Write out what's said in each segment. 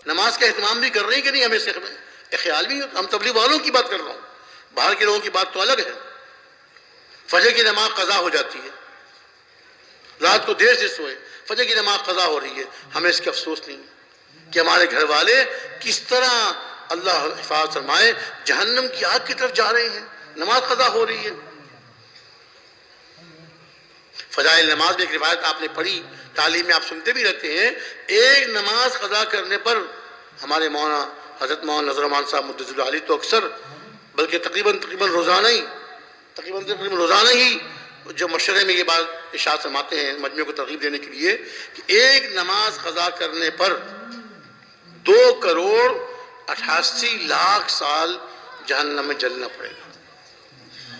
نماز کا اہتمام بھی کر رہے ہیں کہ نہیں؟ ہمیں سے ایک خیال بھی ہم تبلیغ والوں کی بات کر رہا ہوں، باہر کے لوگوں کی بات تو الگ ہے۔ فجر کی نماز قضا ہو جاتی ہے، رات کو دیر سے سوئے، فجر کی نماز قضا ہو رہی ہے، ہمیں اس کا افسوس نہیں کہ ہمارے گھر والے کس طرح اللہ حفاظت فرمائے جہنم کی آگ کی طرف جا رہے ہیں، نماز قضا ہو رہی ہے۔ فضائل نماز میں ایک روایت آپ نے پڑھی، تعلیم میں آپ سنتے بھی رہتے ہیں، ایک نماز قضا کرنے پر ہمارے مولانا حضرت مولانا نذر رحمان صاحب مدثر اللہ علیہ تو اکثر بلکہ تقریباً روزانہ ہی جو مشورے میں یہ بات ارشاد فرماتے ہیں مجمع کو ترغیب دینے کے لیے کہ ایک نماز قضا کرنے پر 2,88,00,000 سال جہنم میں جلنا پڑے گا۔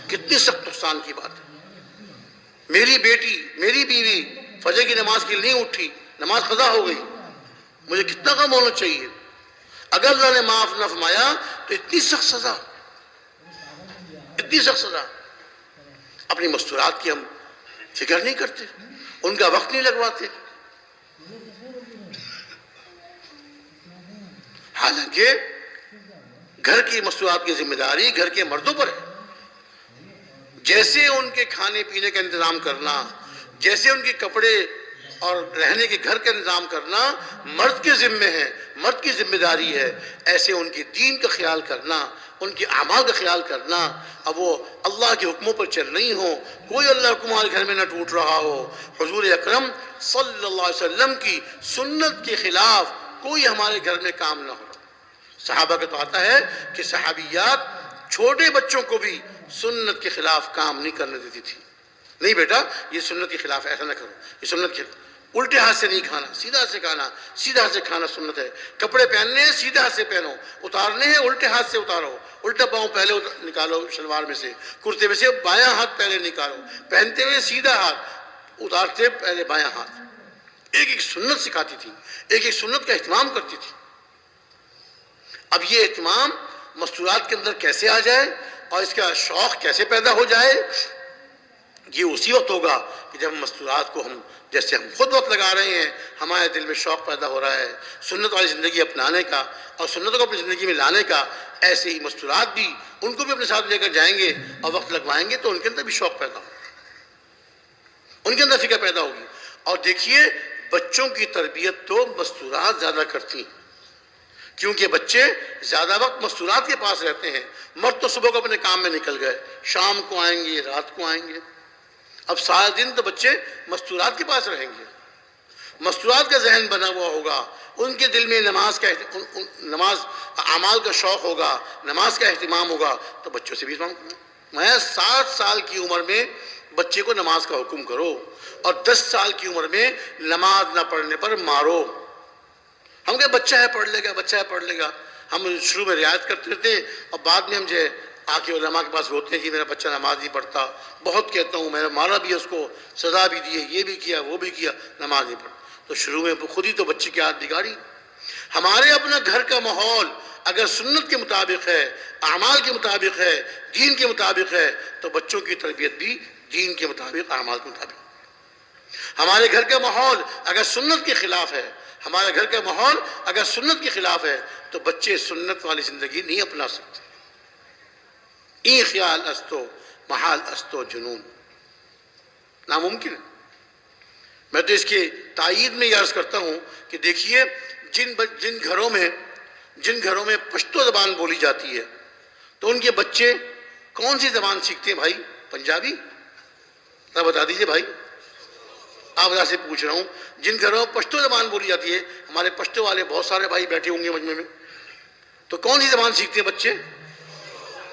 کتنی سخت نقصان کی بات ہے۔ میری بیٹی، میری بیوی فجر کی نماز کے لیے نہیں اٹھی، نماز قضا ہو گئی، مجھے کتنا غم ہونا چاہیے؟ اگر اللہ نے معاف نہ فرمایا تو اتنی سخت سزا، اتنی سخت سزا۔ اپنی مستورات کی ہم فکر نہیں کرتے، ان کا وقت نہیں لگواتے، حالانکہ گھر کی مستورات کی ذمہ داری گھر کے مردوں پر ہے۔ جیسے ان کے کھانے پینے کا انتظام کرنا، جیسے ان کے کپڑے اور رہنے کے گھر کا انتظام کرنا مرد کے ذمے ہے، مرد کی ذمہ داری ہے، ایسے ان کے دین کا خیال کرنا، ان کے اعمال کا خیال کرنا۔ اب وہ اللہ کے حکموں پر چل رہی ہوں، کوئی اللہ حکم ہمارے گھر میں نہ ٹوٹ رہا ہو، حضور اکرم صلی اللہ علیہ وسلم کی سنت کے خلاف کوئی ہمارے گھر میں کام نہ ہو۔ صحابہ کا تو آتا ہے کہ صحابیات چھوٹے بچوں کو بھی سنت کے خلاف کام نہیں کرنے دیتی تھی، نہیں بیٹا یہ سنت کے خلاف ایسا نہ کرو، یہ سنت کے الٹے ہاتھ سے نہیں کھانا، سیدھا ہاتھ سے کھانا، سیدھا ہاتھ سے کھانا سنت ہے۔ کپڑے پہننے ہیں سیدھا ہاتھ سے پہنو، اتارنے ہیں الٹے ہاتھ سے اتارو، الٹا پاؤں پہلے نکالو شلوار میں سے، کرتے میں سے بایاں ہاتھ پہلے نکالو، پہنتے ہوئے سیدھا ہاتھ، اتارتے پہلے بایاں ہاتھ۔ ایک ایک سنت سکھاتی تھی، ایک ایک سنت کا اہتمام کرتی تھی۔ اب یہ اہتمام مستورات کے اندر کیسے آ جائے اور اس کا شوق کیسے پیدا ہو جائے؟ یہ اسی وقت ہوگا کہ جب مستورات کو ہم جیسے ہم خود وقت لگا رہے ہیں، ہمارے دل میں شوق پیدا ہو رہا ہے سنت والی زندگی اپنانے کا اور سنتوں کو اپنی زندگی میں لانے کا، ایسے ہی مستورات بھی ان کو بھی اپنے ساتھ لے کر جائیں گے اور وقت لگوائیں گے تو ان کے اندر بھی شوق پیدا ہوگا، ان کے اندر فکر پیدا ہوگی۔ اور دیکھیے بچوں کی تربیت تو مستورات زیادہ کرتی ہیں، کیونکہ بچے زیادہ وقت مستورات کے پاس رہتے ہیں۔ مرد تو صبح کو اپنے کام میں نکل گئے، شام کو آئیں گے، رات کو آئیں گے، اب سارا دن تو بچے مستورات کے پاس رہیں گے، مستورات کا ذہن بنا ہوا ہوگا، ان کے دل میں نماز اعمال کا شوق ہوگا، نماز کا اہتمام ہوگا، تو بچوں سے بھی اہتمام کرنا۔ میں 7 سال کی عمر میں بچے کو نماز کا حکم کرو اور 10 سال کی عمر میں نماز نہ پڑھنے پر مارو۔ ہم کہ بچہ ہے پڑھ لے گا، بچہ ہے پڑھ لے گا، ہم شروع میں رعایت کرتے تھے اور بعد میں ہم جو آ کے علماء کے پاس ہوتے ہیں کہ میرا بچہ نماز نہیں پڑھتا، بہت کہتا ہوں، میں نے مارا بھی اس کو، سزا بھی دی ہے، یہ بھی کیا وہ بھی کیا، نماز نہیں پڑھتا۔ تو شروع میں خود ہی تو بچے کی عادت بگاڑی۔ ہمارے اپنا گھر کا ماحول اگر سنت کے مطابق ہے، اعمال کے مطابق ہے، دین کے مطابق ہے، تو بچوں کی تربیت بھی دین کے مطابق، اعمال کے مطابق۔ ہمارے گھر کا ماحول اگر سنت کے خلاف ہے، ہمارے گھر کا ماحول اگر سنت کے خلاف ہے تو بچے سنت والی زندگی نہیں اپنا سکتے۔ این خیال استو محال استو جنون، ناممکن ہے۔ میں تو اس کی تائید میں یہ عرض کرتا ہوں کہ دیکھیے جن گھروں میں پشتو زبان بولی جاتی ہے تو ان کے بچے کون سی زبان سیکھتے ہیں بھائی؟ پنجابی؟ ذرا بتا دیجئے بھائی، آپ ذرا سے پوچھ رہا ہوں، جن گھروں میں پشتو زبان بولی جاتی ہے، ہمارے پشتو والے بہت سارے بھائی بیٹھے ہوں گے مجمع میں، تو کون سی زبان سیکھتے ہیں بچے؟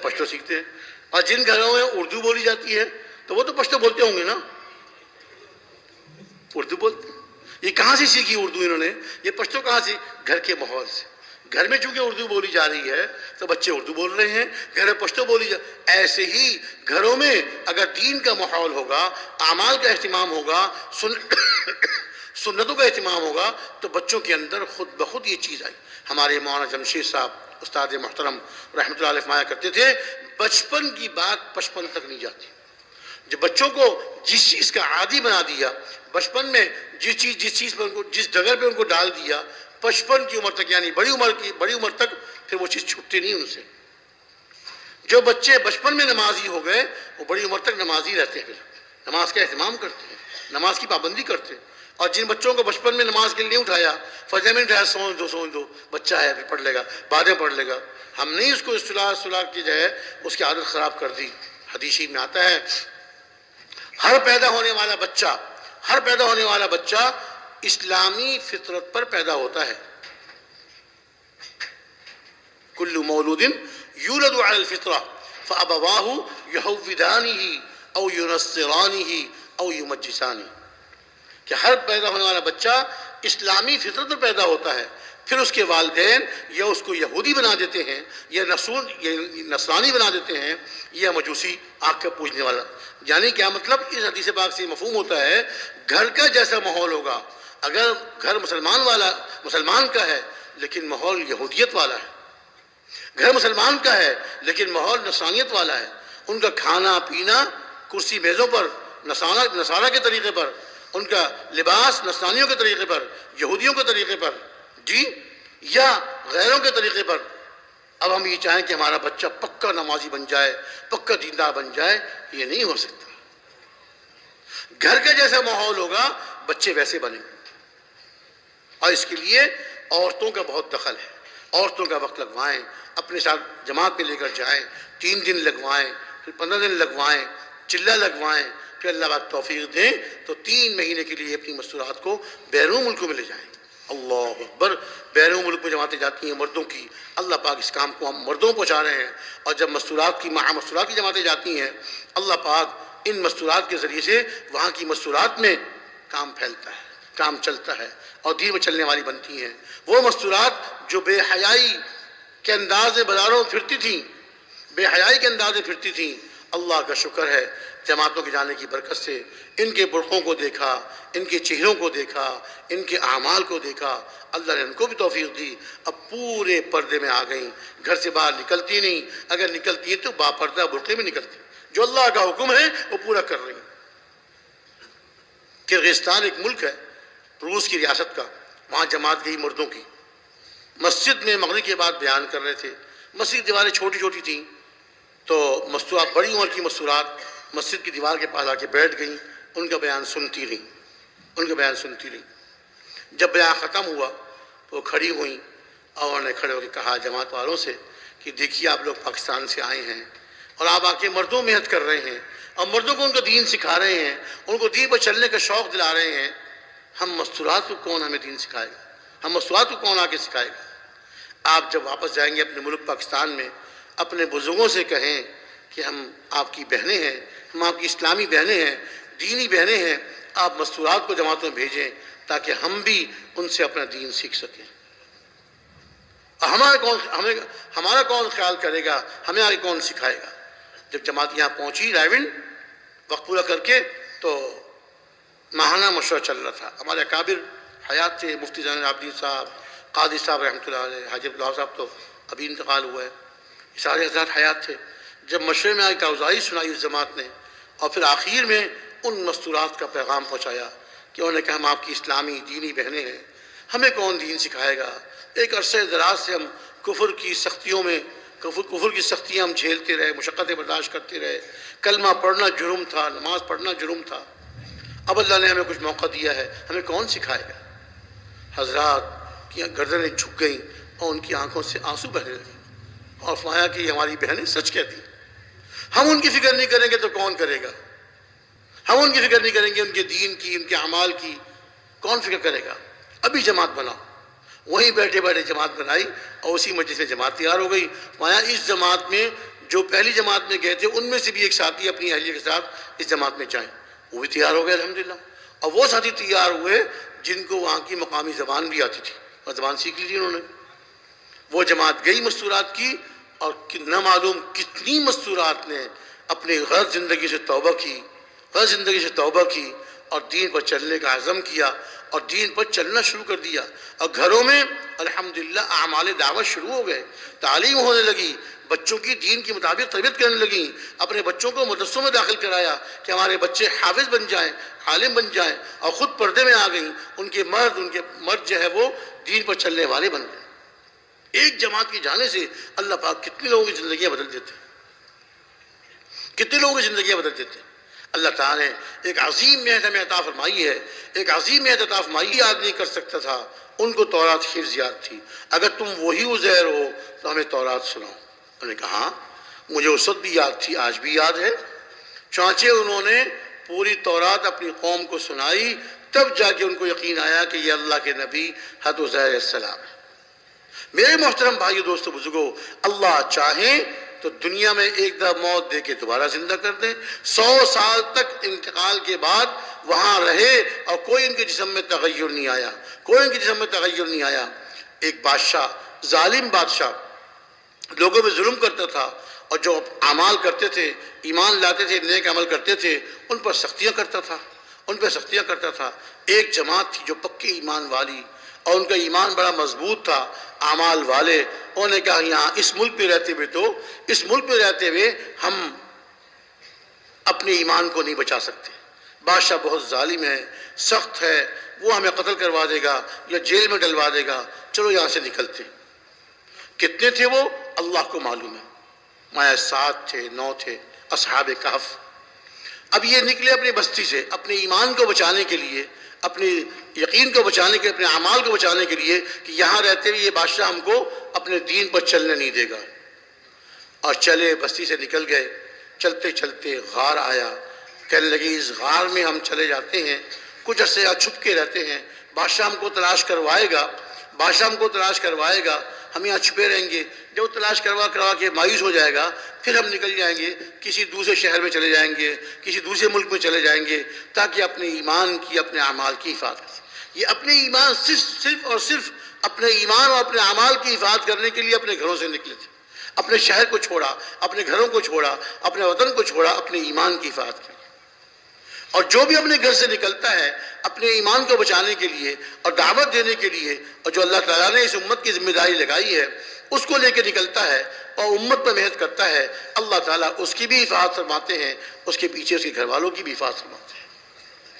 پشتو سیکھتے ہیں۔ اور جن گھروں میں اردو بولی جاتی ہے تو وہ تو پشتو بولتے ہوں گے نا، اردو بولتے ہیں۔ یہ کہاں سے سیکھی اردو انہوں نے؟ یہ پشتو کہاں سے؟ گھر کے ماحول سے۔ گھر میں چونکہ اردو بولی جا رہی ہے تو بچے اردو بول رہے ہیں، گھر میں پشتو بولی ایسے ہی گھروں میں اگر دین کا ماحول ہوگا، اعمال کا اہتمام ہوگا، سنتوں کا اہتمام ہوگا تو بچوں کے اندر خود بخود یہ چیز آئی۔ ہمارے مولانا جمشید صاحب استاد محترم رحمۃ اللہ علیہ فرمایا کرتے تھے، بچپن کی بات پچپن تک نہیں جاتی۔ جب بچوں کو جس چیز کا عادی بنا دیا، بچپن میں جس چیز پر ان کو، جس جگہ پہ ان کو ڈال دیا، 55 کی عمر تک، یعنی بڑی عمر تک پھر وہ چیز چھوٹتی نہیں ان سے۔ جو بچے بچپن میں نمازی ہو گئے وہ بڑی عمر تک نمازی رہتے ہیں، پھر نماز کا اہتمام کرتے ہیں، نماز کی پابندی کرتے ہیں۔ اور جن بچوں کو بچپن میں نماز کے لیے نہیں اٹھایا، فجر میں اٹھایا، سوچ دو بچہ ہے پھر پڑھ لے گا، بعد میں پڑھ لے گا، ہم نے اس کو اصطلاح کی جائے اس کی عادت خراب کر دی۔ حدیث میں آتا ہے ہر پیدا ہونے والا بچہ اسلامی فطرت پر پیدا ہوتا ہے۔ کل مولود یولد علی الفطرہ فابواہ یہودانہ او ینصرانہ او یمجسانہ، کہ ہر پیدا ہونے والا بچہ اسلامی فطرت پر پیدا ہوتا ہے، پھر اس کے والدین یا اس کو یہودی بنا دیتے ہیں، یا نصرانی بنا دیتے ہیں، یا مجوسی آگ کا پوجنے والا۔ یعنی کیا مطلب؟ اس حدیث پاک سے مفہوم ہوتا ہے گھر کا جیسا ماحول ہوگا، اگر گھر مسلمان کا ہے لیکن ماحول یہودیت والا ہے، گھر مسلمان کا ہے لیکن ماحول نصرانیت والا ہے، ان کا کھانا پینا کرسی میزوں پر نصارہ کے طریقے پر، ان کا لباس نصرانیوں کے طریقے پر، یہودیوں کے طریقے پر، جی، یا غیروں کے طریقے پر۔ اب ہم یہ چاہیں کہ ہمارا بچہ پکا نمازی بن جائے، پکا دیندار بن جائے، یہ نہیں ہو سکتا۔ گھر کا جیسا ماحول ہوگا بچے ویسے بنیں گے، اور اس کے لیے عورتوں کا بہت دخل ہے۔ عورتوں کا وقت لگوائیں، اپنے ساتھ جماعت پہ لے کر جائیں، 3 دن لگوائیں، پھر 15 دن لگوائیں، چلہ لگوائیں، پھر اللہ پاک توفیق دیں تو 3 مہینے کے لیے اپنی مستورات کو بیرون ملکوں میں لے جائیں۔ اللہ اکبر، بیرون ملک میں جماعتیں جاتی ہیں مردوں کی، اللہ پاک اس کام کو ہم مردوں پہنچا رہے ہیں۔ اور جب مستورات کی جماعتیں جاتی ہیں، اللہ پاک ان مستورات کے ذریعے سے وہاں کی مستورات میں کام پھیلتا ہے، کام چلتا ہے، اور دین میں چلنے والی بنتی ہیں۔ وہ مستورات جو بے حیائی کے انداز میں بازاروں میں پھرتی تھیں، بے حیائی کے انداز میں پھرتی تھیں، اللہ کا شکر ہے جماعتوں کے جانے کی برکت سے ان کے برقعوں کو دیکھا، ان کے چہروں کو دیکھا، ان کے اعمال کو دیکھا، اللہ نے ان کو بھی توفیق دی، اب پورے پردے میں آ گئیں، گھر سے باہر نکلتی نہیں، اگر نکلتی ہیں تو با پردہ برقعے میں نکلتی، جو اللہ کا حکم ہے وہ پورا کر رہی ہیں۔ کرغزستان ایک ملک ہے روس کی ریاست کا، وہاں جماعت گئی مردوں کی، مسجد میں مغرب کے بعد بیان کر رہے تھے، مسجد کی دیواریں چھوٹی چھوٹی تھیں، تو مستورات بڑی عمر کی مستورات مسجد کی دیوار کے پاس آ کے بیٹھ گئیں، ان کا بیان سنتی رہیں۔ جب بیان ختم ہوا تو وہ کھڑی ہوئیں اور انہوں نے کھڑے ہو کے کہا جماعت والوں سے کہ دیکھیے آپ لوگ پاکستان سے آئے ہیں اور آپ آ کے مردوں محنت کر رہے ہیں اور مردوں کو ان کا دین سکھا رہے ہیں، ان کو دین پر چلنے کا شوق دلا رہے ہیں، ہم مستورات کو کون ہمیں دین سکھائے گا؟ ہم مستورات کو کون آ کے سکھائے گا؟ آپ جب واپس جائیں گے اپنے ملک پاکستان میں، اپنے بزرگوں سے کہیں کہ ہم آپ کی بہنیں ہیں، ہم آپ کی اسلامی بہنیں ہیں، دینی بہنیں ہیں، آپ مستورات کو جماعتوں میں بھیجیں تاکہ ہم بھی ان سے اپنا دین سیکھ سکیں۔ اور ہمارا کون خیال کرے گا؟ ہمیں آگے کون سکھائے گا؟ جب جماعت یہاں پہنچی رائیونڈ وقت پورا کر کے، تو ماہانہ مشورہ چل رہا تھا۔ ہمارے اکابر حیات تھے، مفتی زین العابدین صاحب، قاضی صاحب رحمۃ اللہ علیہ، حاجی عبداللہ صاحب تو ابھی انتقال ہوا ہے، یہ سارے حضرات حیات تھے۔ جب مشورے میں آئی کارگزاری سنائی اس جماعت نے، اور پھر آخر میں ان مستورات کا پیغام پہنچایا کہ انہوں نے کہا ہم آپ کی اسلامی دینی بہنیں ہیں، ہمیں کون دین سکھائے گا؟ ایک عرصے دراز سے ہم کفر کی سختیاں ہم جھیلتے رہے، مشقتیں برداشت کرتے رہے، کلمہ پڑھنا جرم تھا، نماز پڑھنا جرم تھا، اب اللہ نے ہمیں کچھ موقع دیا ہے، ہمیں کون سکھائے گا؟ حضرات کی گردنیں جھک گئیں اور ان کی آنکھوں سے آنسو بہنے لگے، اور فرمایا کہ یہ ہماری بہنیں سچ کہتی ہیں، ہم ان کی فکر نہیں کریں گے تو کون کرے گا؟ ہم ان کی فکر نہیں کریں گے، ان کے دین کی، ان کے اعمال کی کون فکر کرے گا؟ ابھی جماعت بناؤ۔ وہیں بیٹھے بیٹھے جماعت بنائی اور اسی مجلس میں جماعت تیار ہو گئی۔ فرمایا اس جماعت میں جو پہلی جماعت میں گئے تھے ان میں سے بھی ایک ساتھی اپنی اہلیہ کے ساتھ اس جماعت میں جائیں، وہ بھی تیار ہو گئے الحمدللہ۔ اور وہ ساتھی تیار ہوئے جن کو وہاں کی مقامی زبان بھی آتی تھی اور زبان سیکھ لی تھی انہوں نے۔ وہ جماعت گئی مستورات کی، اور نہ معلوم کتنی مستورات نے اپنی غلط زندگی سے توبہ کی اور دین پر چلنے کا عزم کیا اور دین پر چلنا شروع کر دیا، اور گھروں میں الحمدللہ اعمال دعوت شروع ہو گئے، تعلیم ہونے لگی، بچوں کی دین کے مطابق تربیت کرنے لگیں، اپنے بچوں کو مدرسوں میں داخل کرایا کہ ہمارے بچے حافظ بن جائیں، عالم بن جائیں، اور خود پردے میں آ گئیں، ان کے مرد جو ہے وہ دین پر چلنے والے بن گئے۔ ایک جماعت کے جانے سے اللہ پاک کتنے لوگوں کی زندگیاں بدل دیتے ہیں، کتنے لوگوں کی زندگیاں بدل دیتے ہیں۔ اللہ تعالیٰ نے ایک عظیم نعمت ہمیں عطا فرمائی ہے، ایک عظیم نعمت عطا فرمائی، یاد نہیں کر سکتا تھا، ان کو تورات حفظ یاد تھی۔ اگر تم وہی عزیر ہو تو ہمیں تورات سناؤ۔ انہوں نے کہا مجھے اس وقت بھی یاد تھی، آج بھی یاد ہے۔ چانچے انہوں نے پوری تورات اپنی قوم کو سنائی، تب جا کے ان کو یقین آیا کہ یہ اللہ کے نبی حضرت عزیر علیہ السلام ہے۔ میرے محترم بھائیو، دوستو، بزرگو، اللہ چاہیں تو دنیا میں ایک دفعہ موت دے کے دوبارہ زندہ کر دیں، 100 سال تک انتقال کے بعد وہاں رہے اور کوئی ان کے جسم میں تغیر نہیں آیا، کوئی ان کے جسم میں تغیر نہیں آیا۔ ایک بادشاہ، ظالم بادشاہ، لوگوں پہ ظلم کرتا تھا، اور جو اعمال کرتے تھے، ایمان لاتے تھے، نیک عمل کرتے تھے، ان پر سختیاں کرتا تھا، ان پہ سختیاں کرتا تھا۔ ایک جماعت تھی جو پکے ایمان والی، اور ان کا ایمان بڑا مضبوط تھا، اعمال والے، انہوں نے کہا یہاں اس ملک پہ رہتے ہوئے ہم اپنے ایمان کو نہیں بچا سکتے، بادشاہ بہت ظالم ہے، سخت ہے، وہ ہمیں قتل کروا دے گا یا جیل میں ڈلوا دے گا، چلو یہاں سے نکلتے۔ کتنے تھے وہ اللہ کو معلوم ہے، مایا 7 تھے 9 تھے، اصحاب کہف۔ اب یہ نکلے اپنی بستی سے اپنے ایمان کو بچانے کے لیے، اپنے یقین کو بچانے کے، اپنے اعمال کو بچانے کے لیے کہ یہاں رہتے ہوئے یہ بادشاہ ہم کو اپنے دین پر چلنے نہیں دے گا۔ اور چلے، بستی سے نکل گئے، چلتے چلتے غار آیا، کہنے لگے اس غار میں ہم چلے جاتے ہیں، کچھ عرصے یہاں چھپ کے رہتے ہیں، بادشاہ ہم کو تلاش کروائے گا، ہم یہاں چھپے رہیں گے، جب تلاش کروا کے مایوس ہو جائے گا پھر ہم نکل جائیں گے، کسی دوسرے شہر میں چلے جائیں گے، کسی دوسرے ملک میں چلے جائیں گے، تاکہ اپنے ایمان کی، اپنے اعمال کی حفاظت کریں۔ یہ اپنے ایمان صرف اور صرف اپنے ایمان اور اپنے اعمال کی حفاظت کرنے کے لیے اپنے گھروں سے نکلے تھے، اپنے شہر کو چھوڑا، اپنے گھروں کو چھوڑا، اپنے وطن کو چھوڑا، اپنے ایمان کی حفاظت کی۔ اور جو بھی اپنے گھر سے نکلتا ہے اپنے ایمان کو بچانے کے لیے اور دعوت دینے کے لیے، اور جو اللہ تعالیٰ نے اس امت کی ذمہ داری لگائی ہے اس کو لے کے نکلتا ہے اور امت پر محنت کرتا ہے، اللہ تعالیٰ اس کی بھی حفاظت فرماتے ہیں، اس کے پیچھے اس کے گھر والوں کی بھی حفاظت فرماتے ہیں۔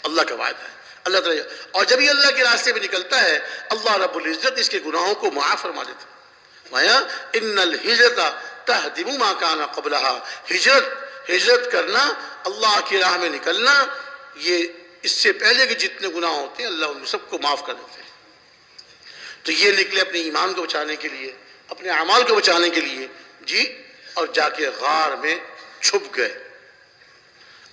اللہ کا وعدہ ہے، اللہ تعالیٰ، اور جب یہ اللہ کے راستے میں نکلتا ہے اللہ رب العزت اس کے گناہوں کو معاف فرما دیتا ہے۔ مایا ان الہجرت تہدم ما کان قبلہا، ہجرت کرنا، اللہ کی راہ میں نکلنا، یہ اس سے پہلے کے جتنے گناہ ہوتے ہیں اللہ ان سب کو معاف کر دیتے ہیں۔ تو یہ نکلے اپنے ایمان کو بچانے کے لیے، اپنے اعمال کو بچانے کے لیے، جی، اور جا کے غار میں چھپ گئے۔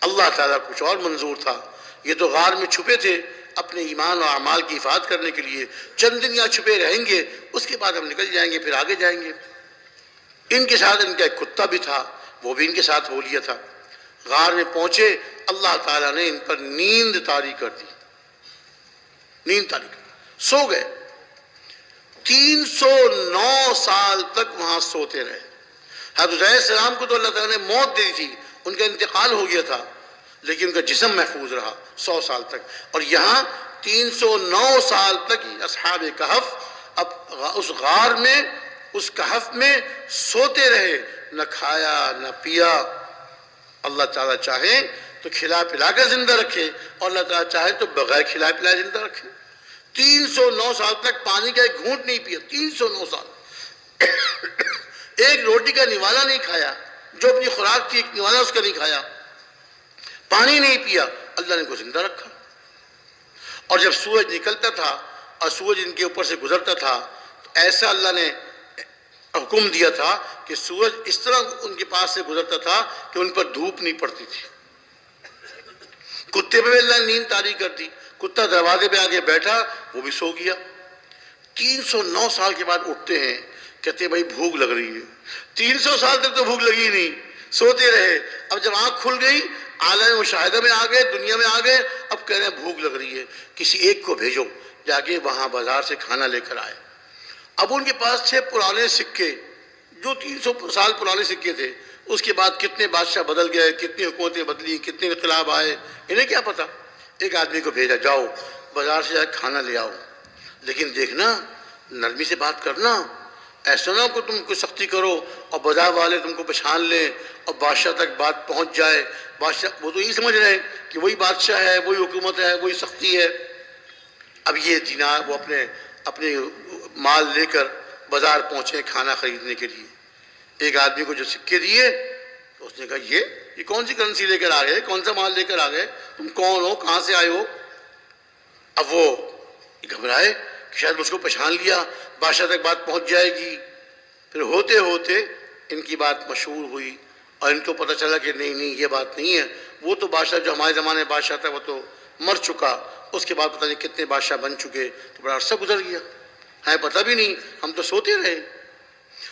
اللہ تعالیٰ کچھ اور منظور تھا، یہ تو غار میں چھپے تھے اپنے ایمان اور اعمال کی حفاظت کرنے کے لیے، چند دن یہاں چھپے رہیں گے، اس کے بعد ہم نکل جائیں گے، پھر آگے جائیں گے۔ ان کے ساتھ ان کا ایک کتا بھی تھا، وہ بھی ان کے ساتھ ہو لیا تھا۔ غار میں پہنچے، اللہ تعالیٰ نے ان پر نیند طاری کر دی، سو گئے۔ 309 سال تک وہاں سوتے رہے۔ حضرت عزیر علیہ السلام کو تو اللہ تعالیٰ نے موت دے دی تھی، ان کا انتقال ہو گیا تھا، لیکن ان کا جسم محفوظ رہا 100 سال تک۔ اور یہاں 309 سال تک اصحاب کہف اب اس غار میں، اس کہف میں سوتے رہے، نہ کھایا نہ پیا۔ اللہ تعالیٰ چاہے تو کھلا پلا کر زندہ رکھے، اور اللہ تعالیٰ چاہے تو بغیر کھلا پلائے زندہ رکھے۔ 309 سال تک پانی کا ایک گھونٹ نہیں پیا، 309 سال ایک روٹی کا نوالا نہیں کھایا، جو اپنی خوراک تھی ایک نوالا اس کا نہیں کھایا، پانی نہیں پیا، اللہ نے کو زندہ رکھا۔ اور جب سورج نکلتا تھا اور سورج ان کے اوپر سے گزرتا تھا تو ایسا اللہ نے حکم دیا تھا کہ سورج اس طرح ان کے پاس سے گزرتا تھا کہ ان پر دھوپ نہیں پڑتی تھی۔ کتے پہ بھی اللہ نے نیند طاری کر دی، کتا دروازے پہ آگے بیٹھا، وہ بھی سو گیا۔ 309 سال کے بعد اٹھتے ہیں، کہتے ہیں بھائی بھوک لگ رہی ہے۔ 300 سال تک تو بھوک لگی نہیں، سوتے رہے۔ اب جب آنکھ کھل گئی، عالم مشاہدہ میں آ گئے، دنیا میں آ گئے، اب کہہ رہے ہیں بھوک لگ رہی ہے، کسی ایک کو بھیجو جا کے وہاں بازار سے کھانا لے کر آئے۔ اب ان کے پاس تھے پرانے سکے، جو 300 سال پرانے سکے تھے، اس کے بعد کتنے بادشاہ بدل گئے، کتنی حکومتیں بدلی، کتنے انقلاب آئے، انہیں کیا پتا۔ ایک آدمی کو بھیجا، جاؤ بازار سے جا کے کھانا لے آؤ، لیکن دیکھنا نرمی سے بات کرنا، ایسا نہ ہو کہ تم کوئی سختی کرو اور بازار والے تم کو پہچان لیں اور بادشاہ تک بات پہنچ جائے، بادشاہ وہ تو یہ سمجھ رہے ہیں کہ وہی بادشاہ ہے، وہی حکومت ہے، وہی سختی ہے۔ اب یہ دینار وہ اپنے مال لے کر بازار پہنچے کھانا خریدنے کے لیے، ایک آدمی کو جو سکے دیے تو اس نے کہا یہ کون سی کرنسی لے کر آ گئے، کون سا مال لے کر آ گئے، تم کون ہو، کہاں سے آئے ہو؟ اب وہ گھبرائے کہ شاید مجھ کو پہچان لیا، بادشاہ تک بات پہنچ جائے گی۔ پھر ہوتے ہوتے ان کی بات مشہور ہوئی اور ان کو پتہ چلا کہ نہیں یہ بات نہیں ہے، وہ تو بادشاہ جو ہمارے زمانے میں بادشاہ تھا وہ تو مر چکا، اس کے بعد پتہ نہیں کتنے بادشاہ بن چکے، تو بڑا عرصہ گزر گیا، ہمیں پتہ بھی نہیں، ہم تو سوتے رہے۔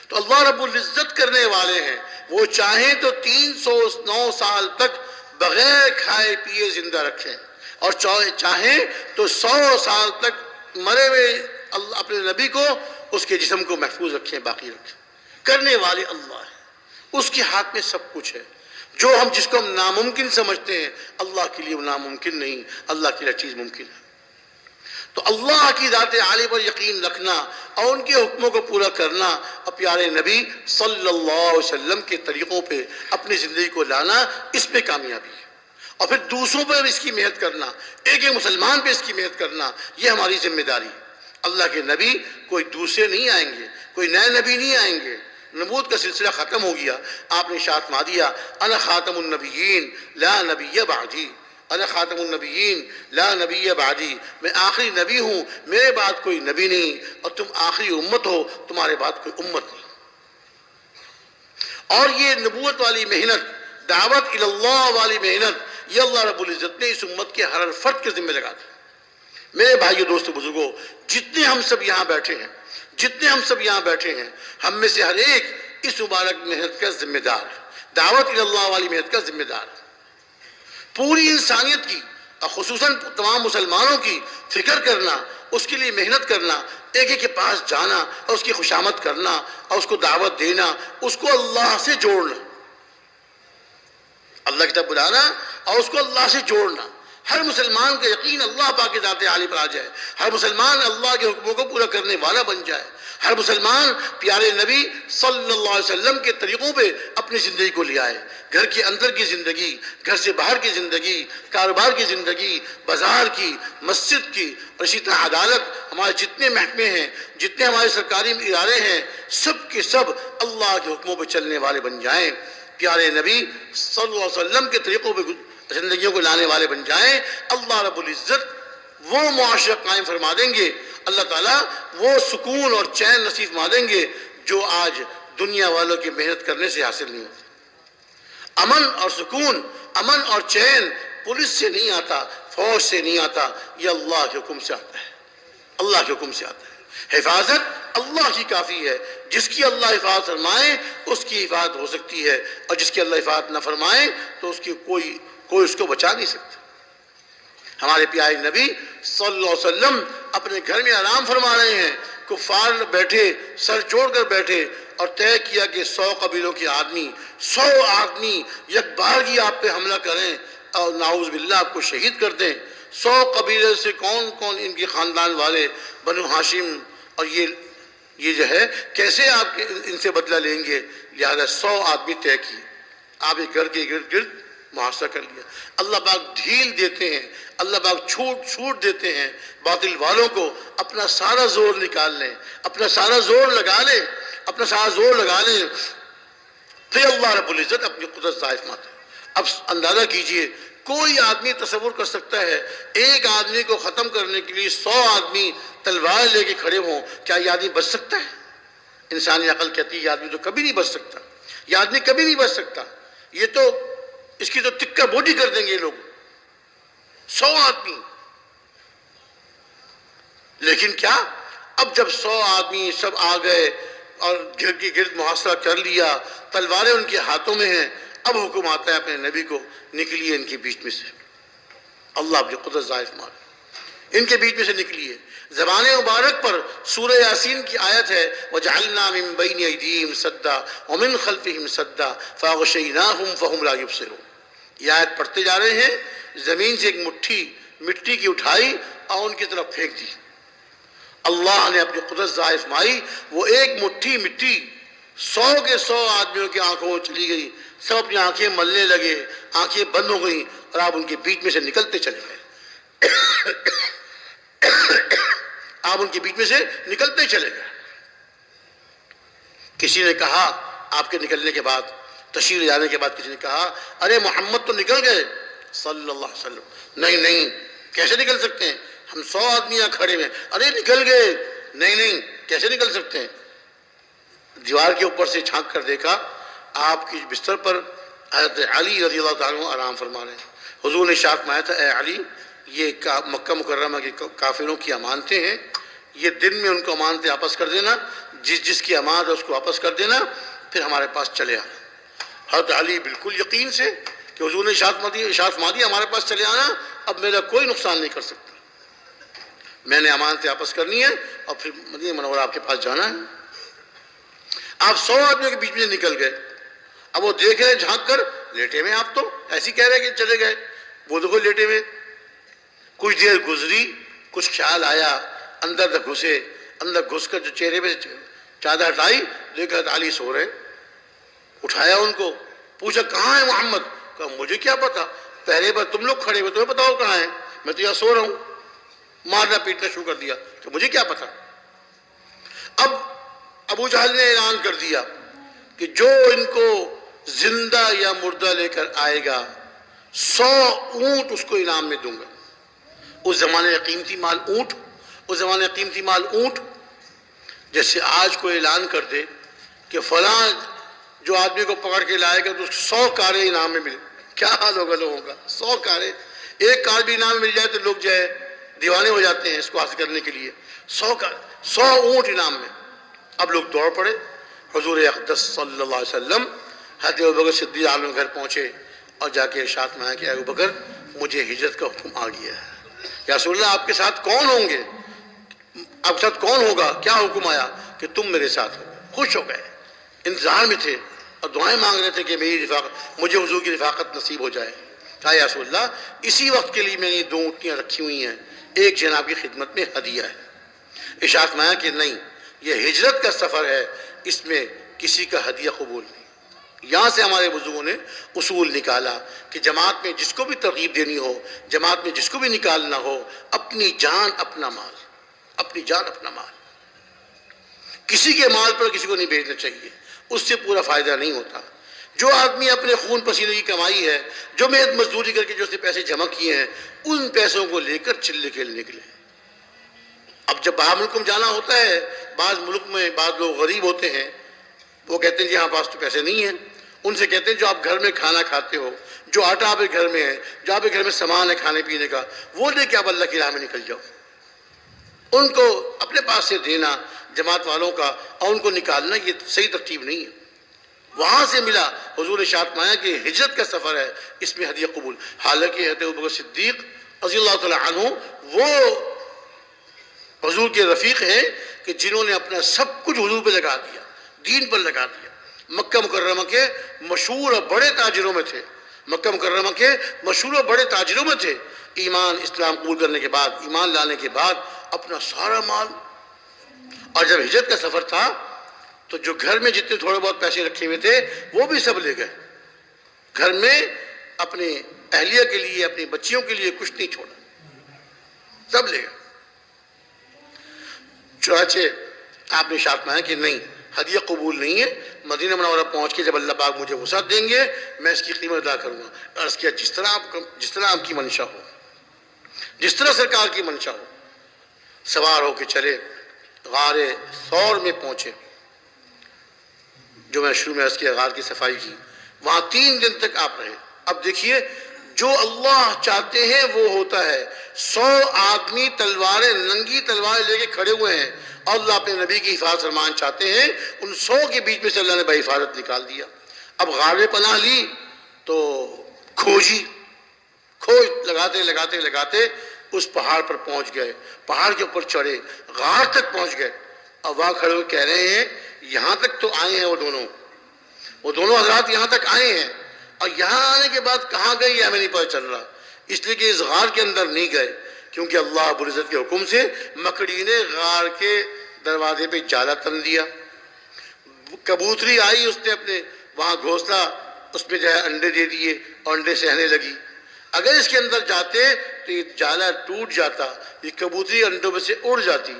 تو اللہ رب العزت کرنے والے ہیں، وہ چاہیں تو 309 سال تک بغیر کھائے پیے زندہ رکھیں، اور چاہیں تو 100 سال تک مرے ہوئے اپنے نبی کو اس کے جسم کو محفوظ رکھیں، باقی رکھیں۔ کرنے والے اللہ ہیں، اس کے ہاتھ میں سب کچھ ہے۔ جو جس کو ہم ناممکن سمجھتے ہیں، اللہ کے لیے وہ ناممکن نہیں، اللہ کے لیے چیز ممکن ہے۔ تو اللہ کی ذات عالی پر یقین رکھنا اور ان کے حکموں کو پورا کرنا اور پیارے نبی صلی اللہ علیہ وسلم کے طریقوں پہ اپنی زندگی کو لانا، اس پہ کامیابی ہے۔ اور پھر دوسروں پر اس کی محنت کرنا، ایک مسلمان پہ اس کی محنت کرنا، یہ ہماری ذمہ داری ہے۔ اللہ کے نبی کوئی دوسرے نہیں آئیں گے، کوئی نئے نبی نہیں آئیں گے، نبوت کا سلسلہ ختم ہو گیا۔ آپ نے ارشاد فرما دیا انا خاتم النبیین لا نبی بعدی، انا خاتم النبیین لا نبی بعدی، میں آخری نبی ہوں، میرے بعد کوئی نبی نہیں، اور تم آخری امت ہو، تمہارے بعد کوئی امت نہیں۔ اور یہ نبوت والی محنت، دعوت اللہ والی محنت، یہ اللہ رب العزت نے اس امت کے ہر فرد کے ذمہ لگا دی۔ میرے بھائیو دوستو بزرگوں، جتنے ہم سب یہاں بیٹھے ہیں، ہم میں سے ہر ایک اس مبارک محنت کا ذمہ دار ہے، دعوت اللہ والی محنت کا ذمہ دار ہے۔ پوری انسانیت کی اور خصوصاً تمام مسلمانوں کی فکر کرنا، اس کے لیے محنت کرنا، ایک ایک کے پاس جانا اور اس کی خوشامد کرنا اور اس کو دعوت دینا، اس کو اللہ سے جوڑنا، اللہ کی طرف بلانا اور اس کو اللہ سے جوڑنا۔ ہر مسلمان کا یقین اللہ پاک کی ذات عالی پر آ جائے، ہر مسلمان اللہ کے حکموں کو پورا کرنے والا بن جائے، ہر مسلمان پیارے نبی صلی اللہ علیہ وسلم کے طریقوں پہ اپنی زندگی کو لے آئے، گھر کے اندر کی زندگی، گھر سے باہر کی زندگی، کاروبار کی زندگی، بازار کی، مسجد کی، اور اسی طرح عدالت، ہمارے جتنے محکمے ہیں، جتنے ہمارے سرکاری ادارے ہیں، سب کے سب اللہ کے حکموں پہ چلنے والے بن جائیں، پیارے نبی صلی اللہ علیہ وسلم کے طریقوں پہ زندگیوں کو لانے والے بن جائیں۔ اللہ رب العزت وہ معاشرہ قائم فرما دیں گے، اللہ تعالیٰ وہ سکون اور چین نصیب فرما دیں گے جو آج دنیا والوں کی محنت کرنے سے حاصل نہیں ہوتا۔ امن اور سکون، امن اور چین پولیس سے نہیں آتا، فوج سے نہیں آتا، یہ اللہ کے حکم سے آتا ہے، اللہ کے حکم سے آتا ہے۔ حفاظت اللہ کی کافی ہے، جس کی اللہ حفاظت فرمائے اس کی حفاظت ہو سکتی ہے، اور جس کی اللہ حفاظت نہ فرمائے تو اس کی کوئی اس کو بچا نہیں سکتا۔ ہمارے پیارے نبی صلی اللہ علیہ وسلم اپنے گھر میں آرام فرما رہے ہیں، کفار بیٹھے، سر جوڑ کر بیٹھے، اور طے کیا کہ 100 قبیلوں کے آدمی، 100 آدمی یک بارگی آپ پہ حملہ کریں اور نعوذ باللہ آپ کو شہید کر دیں۔ 100 قبیلے سے کون کون ان کے خاندان والے، بنو ہاشم، اور یہ جو ہے کیسے آپ ان سے بدلہ لیں گے، لہذا 100 آدمی طے کیے، آپ ایک گھر کے گرد گرد محاصرہ کر لیا۔ اللہ پاک ڈھیل دیتے ہیں، اللہ پاک چھوٹ دیتے ہیں باطل والوں کو، اپنا سارا زور نکال لیں، اپنا سارا زور لگا لیں، پھر اللہ رب العزت اپنی قدرت ظاہر فرماتے ہیں۔ اب اندازہ کیجئے، کوئی آدمی تصور کر سکتا ہے ایک آدمی کو ختم کرنے کے لیے 100 آدمی تلوار لے کے کھڑے ہوں، کیا یہ آدمی بچ سکتا ہے؟ انسانی عقل کہتی ہے یہ آدمی تو کبھی نہیں بچ سکتا، یہ آدمی کبھی نہیں بچ سکتا، یہ تو اس کی تو ٹکا بوٹی کر دیں گے یہ لوگ، 100 آدمی۔ لیکن کیا اب جب 100 آدمی سب آ گئے اور گھر کی گرد محاصرہ کر لیا، تلواریں ان کے ہاتھوں میں ہیں، اب حکم آتا ہے اپنے نبی کو، نکلیے ان کے بیچ میں سے، اللہ اپنی قدرت ظاہر فرما رہے ہیں، ان کے بیچ میں سے نکلیے۔ زبان مبارک پر سورہ یاسین کی آیت ہے وَجَعَلْنَا مِن بَيْنِ أَيْدِيهِمْ سَدًّا وَمِن خَلْفِهِمْ سَدًّا فَأَغْشَيْنَاهُمْ فَهُمْ لَا يُبْصِرُونَ۔ یہ آیت پڑھتے جا رہے ہیں، زمین سے ایک مٹھی مٹی کی اٹھائی اور ان کی طرف پھینک دی. اللہ نے اپنی قدرت ظاہر فرمائی. وہ ایک مٹھی مٹی 100 کے 100 آدمیوں کی آنکھوں میں چلی گئی. سب اپنی آنکھیں ملنے لگے, آنکھیں بند ہو گئیں اور آپ ان کے بیچ میں سے نکلتے چلے گئے. آپ ان کے بیچ میں سے نکلتے چلے گئے. کسی نے کہا آپ کے نکلنے کے بعد, تشریف جانے کے بعد کسی نے کہا ارے محمد تو نکل گئے صلی اللہ علیہ وسلم. نہیں نہیں, کیسے نکل سکتے ہیں, ہم 100 آدمی یہاں کھڑے ہیں. ارے نکل گئے. نہیں نہیں, کیسے نکل سکتے ہیں. دیوار کے اوپر سے جھانک کر دیکھا, آپ کی بستر پر حضرت علی رضی اللہ تعالیٰ عنہ آرام فرما رہے ہیں. حضور نے ارشاد فرمایا تھا اے علی, یہ مکہ مکرمہ کے کافروں کی امانتیں ہیں, یہ دن میں ان کو امانتیں واپس کر دینا, جس کی امانت ہے اس کو واپس کر دینا, پھر ہمارے پاس چلے آنا. حضرت علی بالکل یقین سے کہ حضور نے ارشاد فرما دیا ہمارے پاس چلے آنا, اب میرا کوئی نقصان نہیں کر سکتا, میں نے امانتیں واپس کرنی ہے اور پھر مدینہ منورہ آپ کے پاس جانا ہے. آپ 100 آدمیوں کے بیچ میں نکل گئے. اب وہ دیکھ رہے جھانک کر, لیٹے ہوئے آپ تو ایسی کہہ رہے کہ چلے گئے, وہ دیکھو لیٹے ہوئے. کچھ دیر گزری, کچھ خیال آیا, اندر تک گھسے, اندر گھس کر جو چہرے پہ چادر ہٹائی, دیکھا علی سو رہے. اٹھایا ان کو, پوچھا کہاں ہے محمد. کہا مجھے کیا پتا, پہلے بار تم لوگ کھڑے ہوئے, تمہیں بتاؤ کہاں ہیں, میں تو یہاں سو رہا ہوں. مارنا پیٹنا شروع کر دیا کہ مجھے کیا پتا. اب ابو جہل نے اعلان کر دیا کہ جو ان کو زندہ یا مردہ لے کر آئے گا 100 اونٹ اس کو انعام میں دوں گا. اس زمانے میں قیمتی مال اونٹ, اس زمانے میں قیمتی مال اونٹ. جیسے آج کو اعلان کر دے کہ فلاں جو آدمی کو پکڑ کے لائے گا تو اس کو 100 کاریں انعام میں ملے, کیا حال ہوگا لوگوں کا. 100 کاریں, ایک کار بھی انعام میں مل جائے تو لوگ جو ہے دیوانے ہو جاتے ہیں اس کو حاصل کرنے کے لیے. 100 اونٹ انعام میں. اب لوگ دوڑ پڑے. حضور اقدس صلی اللہ علیہ وسلم حضرت ابوبکر صدیق عالم گھر پہنچے اور جا کے ارشاد فرمایا کہ ابوبکر مجھے ہجرت کا حکم آ گیا ہے. یا رسول اللہ آپ کے ساتھ کون ہوں گے, آپ کے ساتھ کون ہوگا, کیا حکم آیا کہ تم میرے ساتھ ہو. خوش ہو گئے, انتظار میں تھے اور دعائیں مانگ رہے تھے کہ میری رفاقت, مجھے حضور کی رفاقت نصیب ہو جائے. کہا یا رسول اللہ اسی وقت کے لیے میں نے 2 اونٹیاں رکھی ہوئی ہیں, ایک جناب کی خدمت میں ہدیہ ہے. ارشاد فرمایا کہ نہیں, یہ ہجرت کا سفر ہے, اس میں کسی کا ہدیہ قبول نہیں. یہاں سے ہمارے بزرگوں نے اصول نکالا کہ جماعت میں جس کو بھی ترغیب دینی ہو, جماعت میں جس کو بھی نکالنا ہو, اپنی جان اپنا مال, اپنی جان اپنا مال. کسی کے مال پر کسی کو نہیں بھیجنا چاہیے, اس سے پورا فائدہ نہیں ہوتا. جو آدمی اپنے خون پسینے کی کمائی ہے, جو محنت مزدوری کر کے جو اس نے پیسے جمع کیے ہیں, ان پیسوں کو لے کر چلے کھیلنے نکلے. اب جب باہر ملک میں جانا ہوتا ہے, بعض ملک میں بعض لوگ غریب ہوتے ہیں, وہ کہتے ہیں جی ہاں پاس تو پیسے نہیں ہیں. ان سے کہتے ہیں جو آپ گھر میں کھانا کھاتے ہو, جو آٹا آپ کے گھر میں ہے, جو آپ کے گھر میں سامان ہے کھانے پینے کا, وہ لے کے آپ اللہ کی راہ میں نکل جاؤ. ان کو اپنے پاس سے دینا جماعت والوں کا اور ان کو نکالنا, یہ صحیح ترتیب نہیں ہے. وہاں سے ملا. حضور نے ارشاد فرمایا کہ ہجرت کا سفر ہے, اس میں ہدیہ قبول. حالانکہ حضرت ابوبکر صدیق رضی اللہ تعالیٰ عنہ وہ حضور کے رفیق ہیں کہ جنہوں نے اپنا سب کچھ حضور پہ لگا دیا, دین پر لگا دیا. مکہ مکرمہ کے مشہور اور بڑے تاجروں میں تھے, مکہ مکرمہ کے مشہور اور بڑے تاجروں میں تھے. ایمان اسلام قبول کرنے کے بعد, ایمان لانے کے بعد اپنا سارا مال. اور جب ہجرت کا سفر تھا تو جو گھر میں جتنے تھوڑے بہت پیسے رکھے ہوئے تھے وہ بھی سب لے گئے. گھر میں اپنے اہلیہ کے لیے, اپنی بچیوں کے لیے کچھ نہیں چھوڑا, سب لے گئے. چنانچہ آپ نے ارشاد فرمایا کہ نہیں, ہدیہ قبول نہیں ہے. مدینہ منورہ پہنچ کے جب اللہ پاک مجھے وسعت دیں گے میں اس کی قیمت ادا کروں گا. عرض کیا جس طرح آپ کی منشا ہو, جس طرح سرکار کی منشا ہو. سوار ہو کے چلے, غار ثور میں پہنچے, جو میں شروع میں عرض کیا غار کی صفائی کی. وہاں 3 دن تک آپ رہے. اب دیکھیے جو اللہ چاہتے ہیں وہ ہوتا ہے. 100 آدمی تلواریں, ننگی تلواریں لے کے کھڑے ہوئے ہیں, اور اللہ اپنے نبی کی حفاظت فرمان چاہتے ہیں. ان 100 کے بیچ میں سے اللہ نے بحفاظت نکال دیا. اب غار میں پناہ لی تو کھوج لگاتے لگاتے لگاتے اس پہاڑ پر پہنچ گئے. پہاڑ کے اوپر چڑھے, غار تک پہنچ گئے. اب وہاں کھڑے ہوئے کہہ رہے ہیں یہاں تک تو آئے ہیں وہ دونوں حضرات یہاں تک آئے ہیں, اور یہاں آنے کے بعد کہاں گئے یہ ہمیں نہیں پتہ چل رہا. اس لیے کہ اس غار کے اندر نہیں گئے، کیونکہ اللہ رب العزت کے حکم سے مکڑی نے غار کے دروازے پہ جالا تن دیا، کبوتری آئی، اس نے اپنے وہاں گھونسلہ اس میں جو ہے انڈے دے دیے اور انڈے سہنے لگی۔ اگر اس کے اندر جاتے تو یہ جالا ٹوٹ جاتا، یہ کبوتری انڈوں میں سے اڑ جاتی۔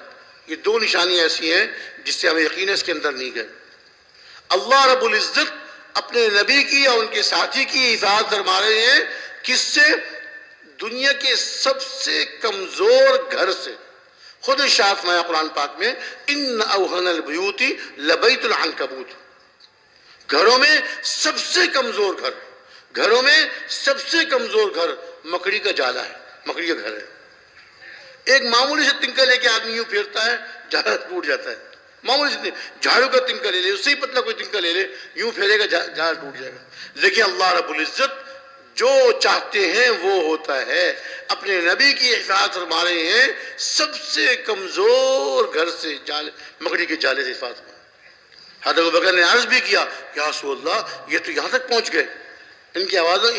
یہ دو نشانیاں ایسی ہیں جس سے ہمیں یقین ہے اس کے اندر نہیں گئے۔ اللہ رب العزت اپنے نبی کی اور ان کے ساتھی کی حفاظت فرما رہے ہیں، کس سے؟ دنیا کے سب سے کمزور گھر سے۔ خود ارشاد فرمایا قرآن پاک میں، ان اوہن البیوت لبیت العنکبوت، گھروں میں سب سے کمزور گھر، گھروں میں سب سے کمزور گھر مکڑی کا جالا ہے، مکڑی کا گھر ہے۔ ایک معمولی سے تنکا لے کے آدمی یوں پھیرتا ہے، جالا ٹوٹ جاتا ہے۔ معمولی سے جھاڑو کا تنکا لے لے، اس سے ہی پتلا کوئی تنکا لے لے، یوں پھیرے گا جالا ٹوٹ جائے گا۔ لیکن اللہ رب العزت جو چاہتے ہیں وہ ہوتا ہے۔ اپنے نبی کی حفاظت فرما رہے ہیں، سب سے کمزور گھر سے جالے، مکڑی کے جالے سے حفاظت فرما۔ حضرت ابوبکر نے عرض بھی کیا، یا رسول اللہ یہ تو یہاں تک پہنچ گئے، ان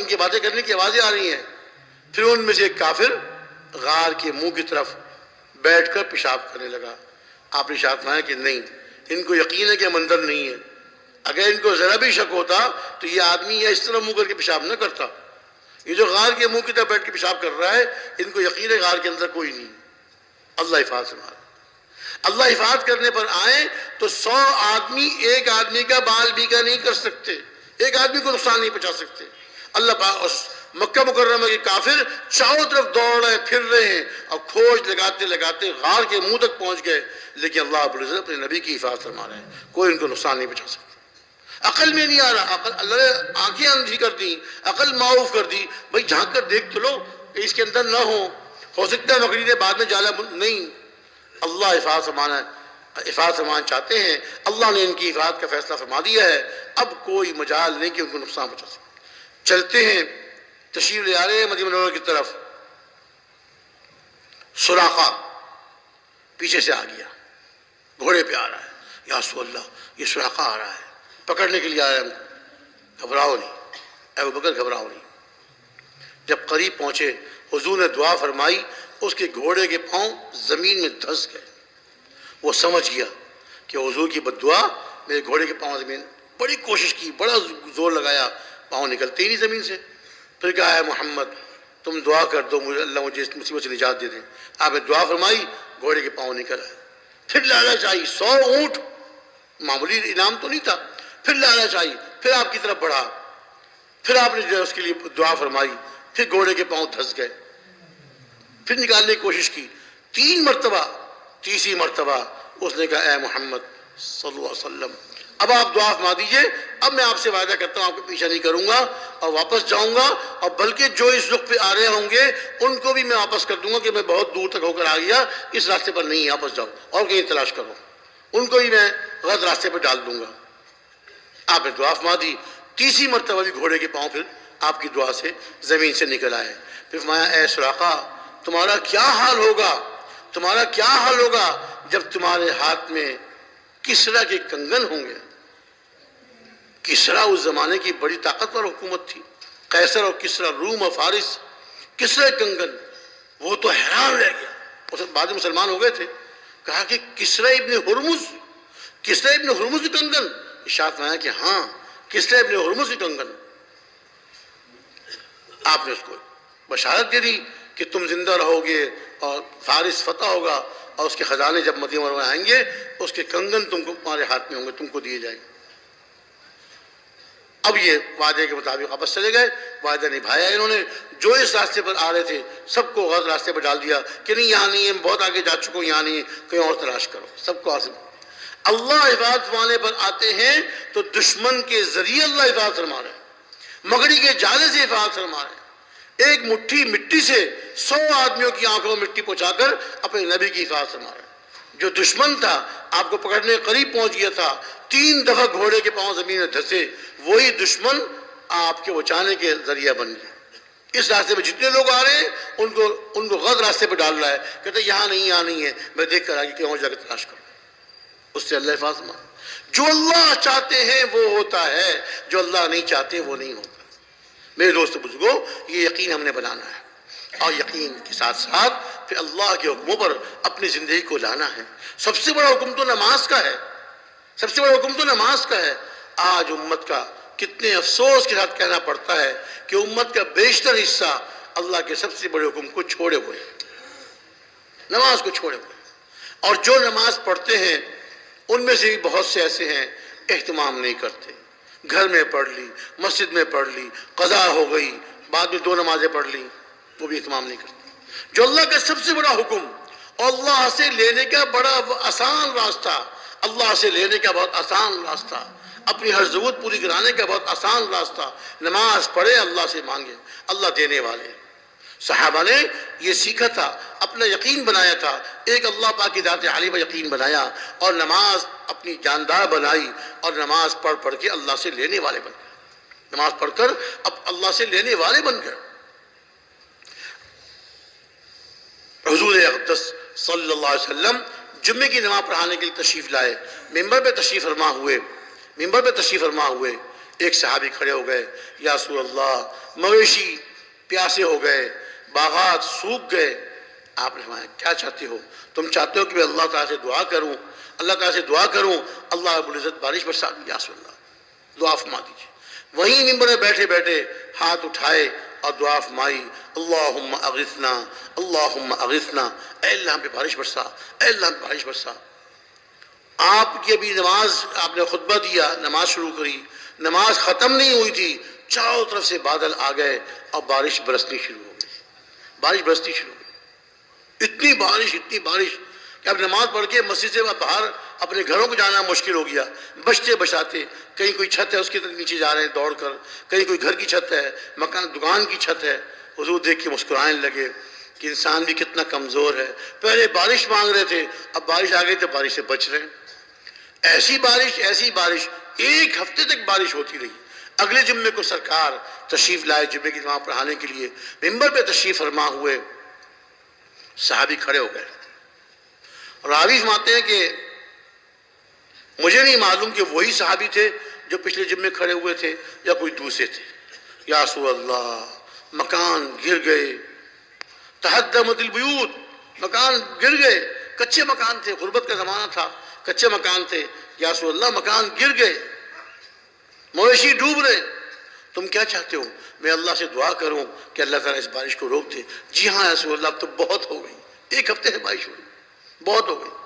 کی باتیں کرنے کی آوازیں آ رہی ہیں۔ پھر ان میں سے ایک کافر غار کے منہ کی طرف بیٹھ کر پیشاب کرنے لگا۔ آپ نے ارشاد فرمایا کہ نہیں، ان کو یقین ہے کہ مندر نہیں ہے، اگر ان کو ذرا بھی شک ہوتا تو یہ آدمی یا اس طرح منہ کر کے پیشاب نہ کرتا۔ یہ جو غار کے منہ کی طرف بیٹھ کے پیشاب کر رہا ہے، ان کو یقین ہے غار کے اندر کوئی نہیں۔ اللہ حفاظت فرما رہا ہے۔ اللہ حفاظت کرنے پر آئے تو 100 آدمی ایک آدمی کا بال بیگا نہیں کر سکتے، ایک آدمی کو نقصان نہیں پہنچا سکتے۔ اللہ پاک مکہ مکرمہ کے کافر چاروں طرف دوڑ رہے ہیں، پھر رہے ہیں، اور کھوج لگاتے لگاتے غار کے منہ تک پہنچ گئے، لیکن اللہ رب العزت اپنے نبی کی حفاظت فرما رہے ہیں، کوئی ان کو نقصان نہیں پہنچا سکتا۔ عقل میں نہیں آ رہا، عقل اللہ نے آنکھیں اندھی کر دی، عقل معاف کر دی، بھائی جھانک کر دیکھ تو لو کہ اس کے اندر نہ ہو سکتا ہے مکڑی نے بعد میں جالا نہیں۔ اللہ حفاظت فرمان چاہتے ہیں، اللہ نے ان کی حفاظت کا فیصلہ فرما دیا ہے، اب کوئی مجال نہیں کہ ان کو نقصان پہنچا سکے۔ چلتے ہیں، تشریف لے آ رہے ہیں مدینہ منورہ کی طرف۔ سراقہ پیچھے سے آ گیا، گھوڑے پہ آ رہا ہے، یا رسول اللہ یہ سراقہ آ رہا ہے، پکڑنے کے لیے آ رہا ہے ہم کو، گھبراؤ نہیں۔ اے ابوبکر گھبراؤ نہیں۔ جب قریب پہنچے حضور نے دعا فرمائی، اس کے گھوڑے کے پاؤں زمین میں دھس گئے۔ وہ سمجھ گیا کہ حضور کی بد دعا میرے گھوڑے کے پاؤں زمین، بڑی کوشش کی، بڑا زور لگایا، پاؤں نکلتے ہی نہیں زمین سے۔ پھر کہا ہے محمد تم دعا کر دو مجھے، اللہ مجھے اس مصیبت سے نجات دے دے۔ آپ نے دعا فرمائی، گھوڑے کے پاؤں نکل آئے۔ پھر لالچ آئی، 100 اونٹ، معمولی انعام تو نہیں تھا۔ پھر لالچ آئی، پھر آپ کی طرف بڑھا، پھر آپ نے جو ہے اس کے لیے دعا فرمائی، پھر گھوڑے کے پاؤں دھس گئے، پھر نکالنے کی کوشش کی 3 مرتبہ، تیسری مرتبہ اس نے کہا اے محمد صلی اللہ علیہ وسلم اب آپ دعا فرما دیجئے، اب میں آپ سے وعدہ کرتا ہوں آپ کو پیچھا نہیں کروں گا اور واپس جاؤں گا، اور بلکہ جو اس رخ پہ آ رہے ہوں گے ان کو بھی میں واپس کر دوں گا کہ میں بہت دور تک ہو کر آ گیا، اس راستے پر نہیں، واپس جاؤ اور کہیں تلاش کرو، ان کو بھی میں غلط راستے پہ ڈال دوں گا۔ آپ نے دعا فرما دی، تیسری مرتبہ بھی گھوڑے کے پاؤں پھر آپ کی دعا سے زمین سے نکل آئے۔ پھر فرمایا اے سراقہ تمہارا کیا حال ہوگا، تمہارا کیا حال ہوگا جب تمہارے ہاتھ میں کسرا کے کنگن ہوں گے۔ کسرا اس زمانے کی بڑی طاقتور حکومت تھی، قیصر اور کسرا، روم اور فارس، کسرا کنگن، وہ تو حیران رہ گیا، اس بعد مسلمان ہو گئے تھے، کہا کہ کسرا ابن ہرمز، کسرا ابن ہرمز کنگن، ارشاد فرمایا کہ ہاں کسرا ابن ہرمز کنگن۔ آپ نے اس کو بشارت دے دی کہ تم زندہ رہو گے اور فارس فتح ہوگا، اور اس کے خزانے جب مدینہ منورہ آئیں گے اس کے کنگن تم کو تمہارے ہاتھ میں ہوں گے، تم کو دیے جائیں گے۔ اب یہ وعدے کے مطابق واپس چلے گئے، وعدہ نبھایا انہوں نے، جو اس راستے پر آ رہے تھے سب کو غلط راستے پر ڈال دیا کہ نہیں یہاں نہیں ہے، بہت آگے جا چکو، یہاں نہیں ہے، کہیں اور تلاش کرو، سب کو حاصل۔ اللہ حفاظت فرمانے پر آتے ہیں تو دشمن کے ذریعے اللہ حفاظت فرما رہے ہیں، مکڑی کے جالے سے حفاظت فرما رہے ہیں، ایک مٹھی مٹی سے 100 آدمیوں کی آنکھوں میں مٹی پہنچا کر اپنے نبی کی حفاظت فرما رہے ہیں۔ جو دشمن تھا آپ کو پکڑنے قریب پہنچ گیا تھا، 3 دفعہ گھوڑے کے پاؤں زمین میں دھسے، وہی دشمن آپ کے بچانے کے ذریعہ بن گیا۔ اس راستے میں جتنے لوگ آ رہے ہیں ان کو غلط راستے پہ ڈال رہا ہے، کہتے ہیں یہاں نہیں، یہاں نہیں ہے، میں دیکھ کر آگے کہیں اور جا کے تلاش کروں۔ اس سے اللہ حفاظت فرما، جو اللہ چاہتے ہیں وہ ہوتا ہے، جو اللہ نہیں چاہتے وہ نہیں ہوتا۔ میرے دوست بزرگوں، یہ یقین ہم نے بنانا ہے، اور یقین کے ساتھ ساتھ پھر اللہ کے حکموں پر اپنی زندگی کو لانا ہے۔ سب سے بڑا حکم تو نماز کا ہے، سب سے بڑا حکم تو نماز کا ہے۔ آج امت کا کتنے افسوس کے ساتھ کہنا پڑتا ہے کہ امت کا بیشتر حصہ اللہ کے سب سے بڑے حکم کو چھوڑے ہوئے، نماز کو چھوڑے ہوئے۔ اور جو نماز پڑھتے ہیں ان میں سے بھی بہت سے ایسے ہیں اہتمام نہیں کرتے، گھر میں پڑھ لی، مسجد میں پڑھ لی، قضا ہو گئی، بعد میں 2 نمازیں پڑھ لی، وہ بھی اہتمام نہیں کرتے۔ جو اللہ کا سب سے بڑا حکم اور اللہ سے لینے کا بڑا آسان راستہ، اللہ سے لینے کا بہت آسان راستہ، اپنی ہر ضرورت پوری کرانے کا بہت آسان راستہ، نماز پڑھے اللہ سے مانگے، اللہ دینے والے۔ صحابہ نے یہ سیکھا تھا، اپنا یقین بنایا تھا، ایک اللہ پاک کی ذات عالی پر یقین بنایا اور نماز اپنی جاندار بنائی اور نماز پڑھ پڑھ کے اللہ سے لینے والے بن گئے، نماز پڑھ کر اب اللہ سے لینے والے بن گئے۔ حضور اقدس صلی اللہ علیہ وسلم جمعے کی نماز پڑھانے کے لیے تشریف لائے، ممبر پہ تشریف فرما ہوئے، ایک صحابی کھڑے ہو گئے، یا رسول اللہ مویشی پیاسے ہو گئے، باغات سوکھ گئے، آپ نے فرمایا کیا چاہتے ہو؟ تم چاہتے ہو کہ میں اللہ تعالیٰ سے دعا کروں، اللہ رب العزت بارش برسا دے؟ یا رسول اللہ دعا فرما دیجیے۔ وہیں ممبر میں بیٹھے بیٹھے ہاتھ اٹھائے اور دعا فرمائی، اللہم اغثنا، اللہم اغثنا، اے اللہ ہم پہ بارش برسا، اے اللہ ہم پہ بارش برسا۔ آپ کی ابھی نماز، آپ نے خطبہ دیا، نماز شروع کری، نماز ختم نہیں ہوئی تھی، چاروں طرف سے بادل آ گئے اور بارش برسنی شروع ہو گئی، بارش برسنی شروع ہو گئی۔ اتنی بارش کہ اب نماز پڑھ کے مسجد سے باہر اپنے گھروں کو جانا مشکل ہو گیا، بچتے بچاتے، کہیں کوئی چھت ہے اس کی طرف نیچے جا رہے ہیں دوڑ کر، کہیں کوئی گھر کی چھت ہے، مکان دکان کی چھت ہے۔ حضور دیکھ کے مسکرانے لگے کہ انسان بھی کتنا کمزور ہے، پہلے بارش مانگ رہے تھے، اب بارش آ گئی تو بارش سے بچ رہے ہیں۔ ایسی بارش 1 ہفتے تک بارش ہوتی رہی۔ اگلے جمعے کو سرکار تشریف لائے جمعے کی نماز پڑھانے کے لیے، ممبر پہ تشریف فرما ہوئے، صحابی کھڑے ہو گئے۔ راوی فرماتے ہیں کہ مجھے نہیں معلوم کہ وہی صحابی تھے جو پچھلے جمعے کھڑے ہوئے تھے یا کوئی دوسرے تھے۔ یا رسول اللہ مکان گر گئے، تہدمت البیوت، مکان گر گئے، کچے مکان تھے، غربت کا زمانہ تھا، کچے مکان تھے، یا رسول اللہ مکان گر گئے، مویشی ڈوب رہے، تم کیا چاہتے ہو؟ میں اللہ سے دعا کروں کہ اللہ تعالیٰ اس بارش کو روک دے۔ جی ہاں یا رسول اللہ اب تو بہت ہو گئی، 1 ہفتے سے بارش ہوئی، بہت ہو گئی۔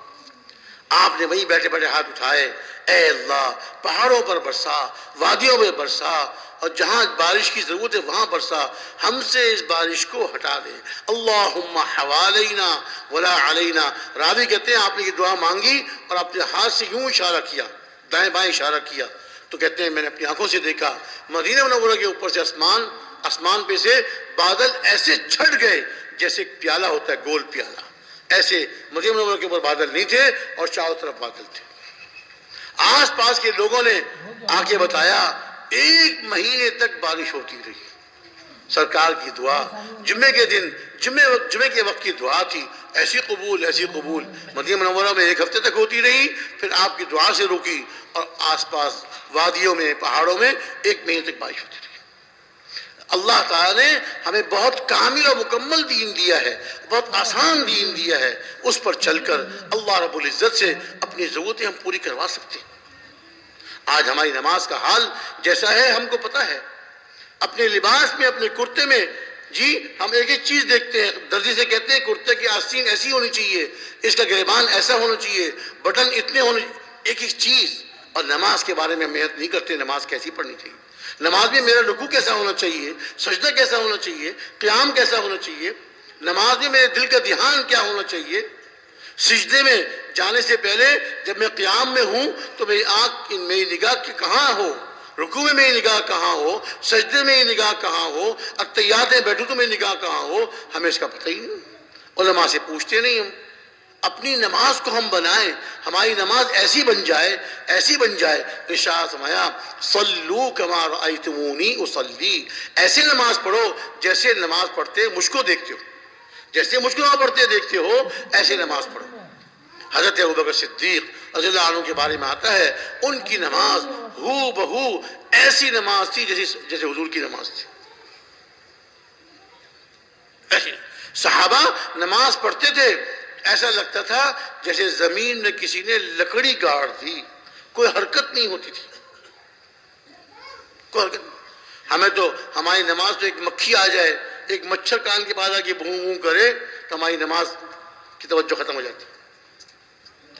آپ نے وہیں بیٹھے بیٹھے ہاتھ اٹھائے، اے اللہ پہاڑوں پر برسا، وادیوں میں برسا، اور جہاں بارش کی ضرورت ہے وہاں برسا، ہم سے اس بارش کو ہٹا دے۔ اللہم حوالینا ولا علینا۔ راوی کہتے ہیں آپ نے یہ دعا مانگی اور اپنے ہاتھ سے یوں اشارہ کیا، دائیں بائیں اشارہ کیا، تو کہتے ہیں میں نے اپنی آنکھوں سے دیکھا مدینہ منورہ کے اوپر سے آسمان پہ سے بادل ایسے چھٹ گئے جیسے ایک پیالہ ہوتا ہے، گول پیالہ، ایسے مدینہ منورہ کے اوپر بادل نہیں تھے اور چاروں طرف بادل تھے۔ آس پاس کے لوگوں نے آ کے بتایا 1 مہینے تک بارش ہوتی رہی۔ سرکار کی دعا جمعے کے دن، جمعے کے وقت کی دعا تھی، ایسی قبول مدینہ منورہ میں 1 ہفتے تک ہوتی رہی، پھر آپ کی دعا سے رکی اور آس پاس وادیوں میں، پہاڑوں میں 1 مہینے تک بارش ہوتی رہی۔ اللہ تعالیٰ نے ہمیں بہت کامل اور مکمل دین دیا ہے، بہت آسان دین دیا ہے، اس پر چل کر اللہ رب العزت سے اپنی ضرورتیں ہم پوری کروا سکتے ہیں۔ آج ہماری نماز کا حال جیسا ہے ہم کو پتہ ہے، اپنے لباس میں، اپنے کرتے میں، جی ہم ایک چیز دیکھتے ہیں، درزی سے کہتے ہیں کرتے کی آستین ایسی ہونی چاہیے، اس کا گریبان ایسا ہونا چاہیے، بٹن اتنے ہونے، ایک چیز، اور نماز کے بارے میں محنت نہیں کرتے نماز کیسی پڑھنی چاہیے، نماز میں میرا رکوع کیسا ہونا چاہیے، سجدہ کیسا ہونا چاہیے، قیام کیسا ہونا چاہیے، نماز میں میرے دل کا دھیان کیا ہونا چاہیے، سجدے میں جانے سے پہلے جب میں قیام میں ہوں تو میری نگاہ کہاں ہو، رکوع میں میری نگاہ کہاں ہو، سجدے میں میری نگاہ کہاں ہو، اتحیات میں بیٹھوں تو میری نگاہ کہاں ہو، ہمیں اس کا پتہ ہی نہیں، علماء سے پوچھتے نہیں ہم۔ اپنی نماز کو ہم بنائیں، ہماری نماز ایسی بن جائے ارشاد فرمایا صلو کما رأیتمونی اصلی، ایسے نماز پڑھو جیسے نماز پڑھتے مجھ کو دیکھتے ہو، جیسے مجھ کو پڑھتے دیکھتے ہو ایسے نماز پڑھو۔ حضرت ابوبکر صدیق رضی اللہ عنہ کے بارے میں آتا ہے ان کی نماز ہو بہو ایسی نماز تھی جیسے حضور کی نماز تھی، ایسی صحابہ نماز پڑھتے تھے ایسا لگتا تھا جیسے زمین میں کسی نے لکڑی گاڑ دی، کوئی حرکت نہیں ہوتی تھی، کوئی حرکت نہیں۔ ہمیں تو ہماری نماز تو ایک مکھی آ جائے، ایک مچھر کان کے پاس آ کے بھوں بھوں کرے تو ہماری نماز کی توجہ ختم ہو جاتی ہے،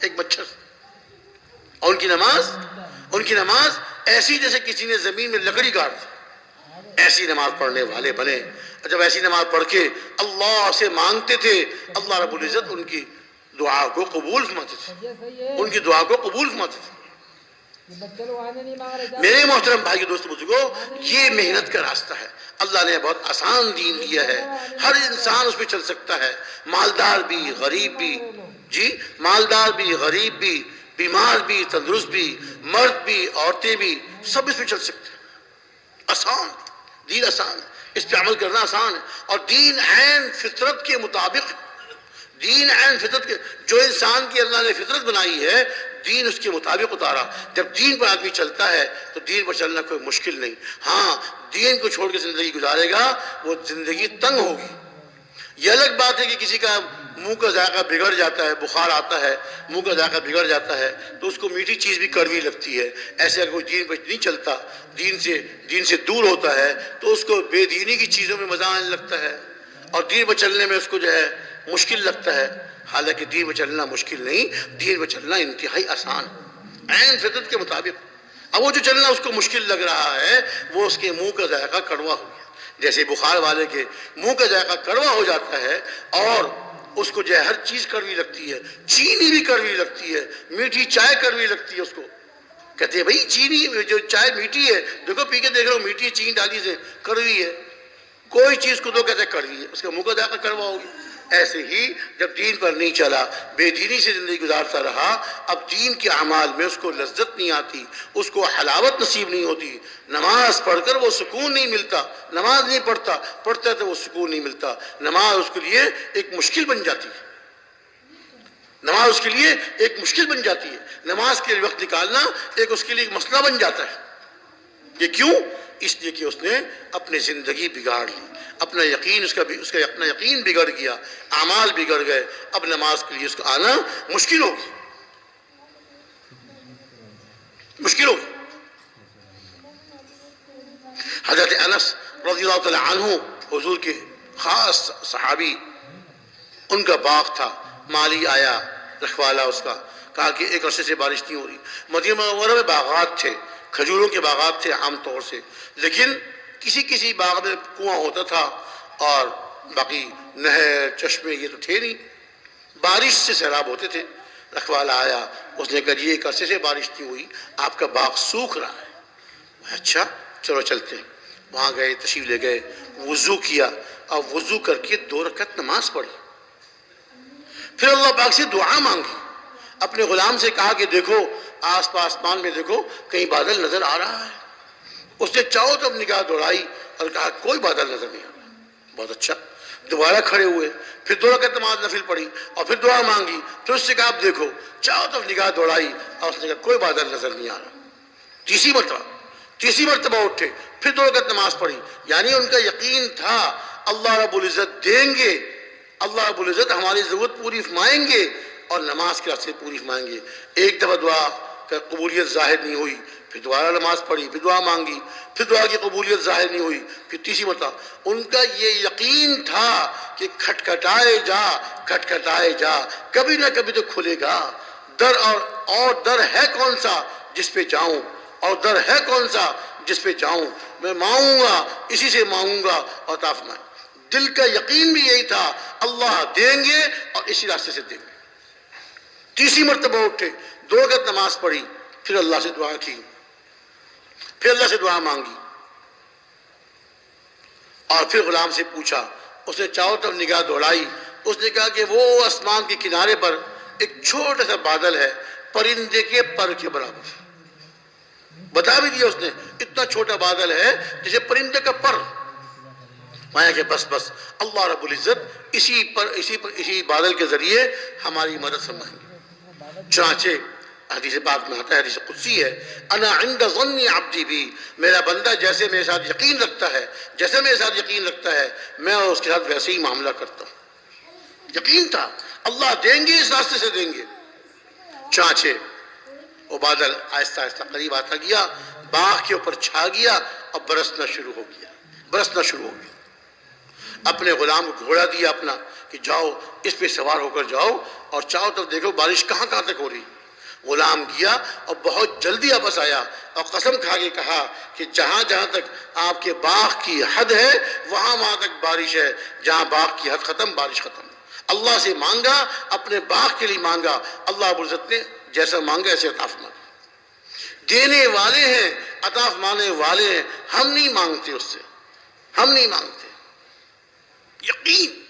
ایک مچھر۔ اور ان کی نماز ایسی جیسے کسی نے زمین میں لکڑی گاڑ دی، ایسی نماز پڑھنے والے بنے۔ جب ایسی نماز پڑھ کے اللہ سے مانگتے تھے، اللہ رب العزت ان کی دعا کو قبول فرماتے تھے، ان کی دعا کو قبول فرماتے تھے۔ میرے محترم بھائی دوست بزرگوں، یہ محنت کا راستہ ہے۔ اللہ نے بہت آسان دین دیا ہے، ہر انسان اس پہ چل سکتا ہے، مالدار بھی غریب بھی، جی مالدار بھی غریب بھی، بیمار بھی تندرست بھی، مرد بھی عورتیں بھی، سب اس پہ چل سکتے ہیں۔ آسان دین، آسان ہے، اس پہ عمل کرنا آسان ہے۔ اور دین عین فطرت کے مطابق، دین عین فطرت کے، جو انسان کی اللہ نے فطرت بنائی ہے دین اس کے مطابق اتارا۔ جب دین پر آدمی چلتا ہے تو دین پر چلنا کوئی مشکل نہیں۔ ہاں دین کو چھوڑ کے زندگی گزارے گا وہ زندگی تنگ ہوگی۔ یہ الگ بات ہے کہ کسی کا منہ کا ذائقہ بگڑ جاتا ہے، بخار آتا ہے، منہ کا ذائقہ بگڑ جاتا ہے تو اس کو میٹھی چیز بھی کڑوی لگتی ہے۔ ایسے اگر کوئی دین پر نہیں چلتا، دین سے دور ہوتا ہے تو اس کو بے دینی کی چیزوں میں مزہ آنے لگتا ہے اور دین پر چلنے میں اس کو جو ہے مشکل لگتا ہے۔ حالانکہ دین پر چلنا مشکل نہیں، دین پر چلنا انتہائی آسان، عین فطرت کے مطابق۔ اب وہ جو چلنا اس کو مشکل لگ رہا ہے وہ اس کے منہ کا ذائقہ کڑوا ہو گیا، جیسے بخار والے کے منہ کا ذائقہ کڑوا ہو جاتا ہے اور اس کو جو ہے ہر چیز کڑوی لگتی ہے، چینی بھی کڑوی لگتی ہے، میٹھی چائے کڑوی لگتی ہے۔ اس کو کہتے ہیں بھائی چینی جو چائے میٹھی ہے، دیکھو پی کے دیکھ رہا ہوں میٹھی چینی ڈالی سے کڑوی ہے، کوئی چیز کو تو کہتے ہیں کڑوی ہے، اس کا منہ کا ذائقہ کڑوا ہوگی۔ ایسے ہی جب دین پر نہیں چلا، بے دینی سے زندگی گزارتا رہا، اب دین کے اعمال میں اس کو لذت نہیں آتی، اس کو حلاوت نصیب نہیں ہوتی، نماز پڑھ کر وہ سکون نہیں ملتا، نماز نہیں پڑھتا ہے تو وہ سکون نہیں ملتا، نماز اس کے لیے ایک مشکل بن جاتی ہے، نماز اس کے لیے ایک مشکل بن جاتی ہے، نماز کے لیے وقت نکالنا اس کے لیے ایک مسئلہ بن جاتا ہے۔ یہ کیوں؟ اس لیے کہ اس نے اپنی زندگی بگاڑ لی، اپنا یقین اس کا اپنا یقین بگڑ گیا، اعمال بگڑ گئے، اب نماز کے لیے اس کو آنا مشکل ہوگی، مشکل ہوگی۔ حضرت انس رضی اللہ تعالی عنہ حضور کے خاص صحابی، ان کا باغ تھا، مالی آیا رکھوالا اس کا، کہا کہ ایک عرصے سے بارش نہیں ہو رہی۔ مدینہ منورہ میں باغات تھے، کھجوروں کے باغات تھے عام طور سے، لیکن کسی باغ میں کنواں ہوتا تھا اور باقی نہر چشمے یہ تو تھے نہیں، بارش سے سیلاب ہوتے تھے۔ رکھوالا آیا، اس نے کہا یہ ایک عرصے سے بارش نہیں ہوئی، آپ کا باغ سوکھ رہا ہے۔ اچھا چلو چلتے ہیں۔ وہاں گئے، تشریف لے گئے، وضو کیا اور وضو کر کے 2 رکعت نماز پڑھی، پھر اللہ پاک سے دعا مانگی، اپنے غلام سے کہا کہ دیکھو آس پاس آسمان میں دیکھو کہیں بادل نظر آ رہا ہے۔ اس نے چاہو تو نگاہ دوڑائی اور کہا کوئی بادل نظر نہیں آ رہا۔ بہت اچھا، دوبارہ کھڑے ہوئے، پھر 2 رکعت نماز نفل پڑھی اور پھر دعا مانگی، پھر اس سے کہا آپ دیکھو، چاہو تو نگاہ دوڑائی اور اس نے کہا کوئی بادل نظر نہیں آ رہا۔ تیسری مرتبہ اٹھے، پھر 2 رکعت نماز پڑھی، یعنی ان کا یقین تھا اللہ رب العزت دیں گے، اللہ رب العزت ہماری ضرورت پوری فرمائیں گے اور نماز کے راستے پوری فرمائیں گے۔ ایک دفعہ دعا کا قبولیت ظاہر نہیں ہوئی، پھر دوبارہ نماز پڑھی، پھر دعا مانگی، پھر دعا کی قبولیت ظاہر نہیں ہوئی، پھر تیسری مرتبہ ان کا یہ یقین تھا کہ کھٹکھٹائے جا کبھی نہ کبھی تو کھلے گا در، اور در ہے کون سا جس پہ جاؤں، اور در ہے کون سا جس پہ جاؤں، میں مانگوں گا اسی سے مانگوں گا اور عطا فرمائے۔ دل کا یقین بھی یہی تھا اللہ دیں گے اور اسی راستے سے دیں گے۔ تیسری مرتبہ اٹھے، 2 رکعت نماز پڑھی، پھر اللہ سے دعا کی، پھر اللہ سے دعا مانگی اور پھر غلام سے پوچھا، اس نے چاروں طرف نگاہ دوڑائی، اس نے کہا کہ وہ آسمان کے کنارے پر ایک چھوٹا سا بادل ہے، پرندے کے پر کے برابر، بتا بھی دیا اس نے اتنا چھوٹا بادل ہے جیسے پرندے کا پر۔ مایا کہ بس اللہ رب العزت اسی بادل کے ذریعے ہماری مدد فرمائیں گے۔ چنانچہ حدیث پاک میں آتا ہے، حدیث قدسی ہے، انا عند ظن عبدی بھی، میرا بندہ جیسے میرے ساتھ یقین رکھتا ہے، میں اس کے ساتھ ویسے ہی معاملہ کرتا ہوں۔ یقین تھا اللہ دیں گے، اس راستے سے دیں گے۔ چانچے وہ بادل آہستہ آہستہ قریب آتا گیا، باغ کے اوپر چھا گیا اور برسنا شروع ہو گیا، برسنا شروع ہو گیا۔ اپنے غلام کو گھوڑا دیا اپنا کہ جاؤ اس پہ سوار ہو کر جاؤ اور چاہو تب دیکھو بارش کہاں کہاں تک ہو رہی۔ غلام گیا اور بہت جلدی واپس آیا اور قسم کھا کے کہا کہ جہاں جہاں تک آپ کے باغ کی حد ہے وہاں وہاں تک بارش ہے، جہاں باغ کی حد ختم بارش ختم۔ اللہ سے مانگا، اپنے باغ کے لیے مانگا، اللہ رب العزت نے جیسا مانگا ایسے عطا فرمایا۔ دینے والے ہیں، عطا فرمانے والے ہیں، ہم نہیں مانگتے اس سے، ہم نہیں مانگتے۔ یقین،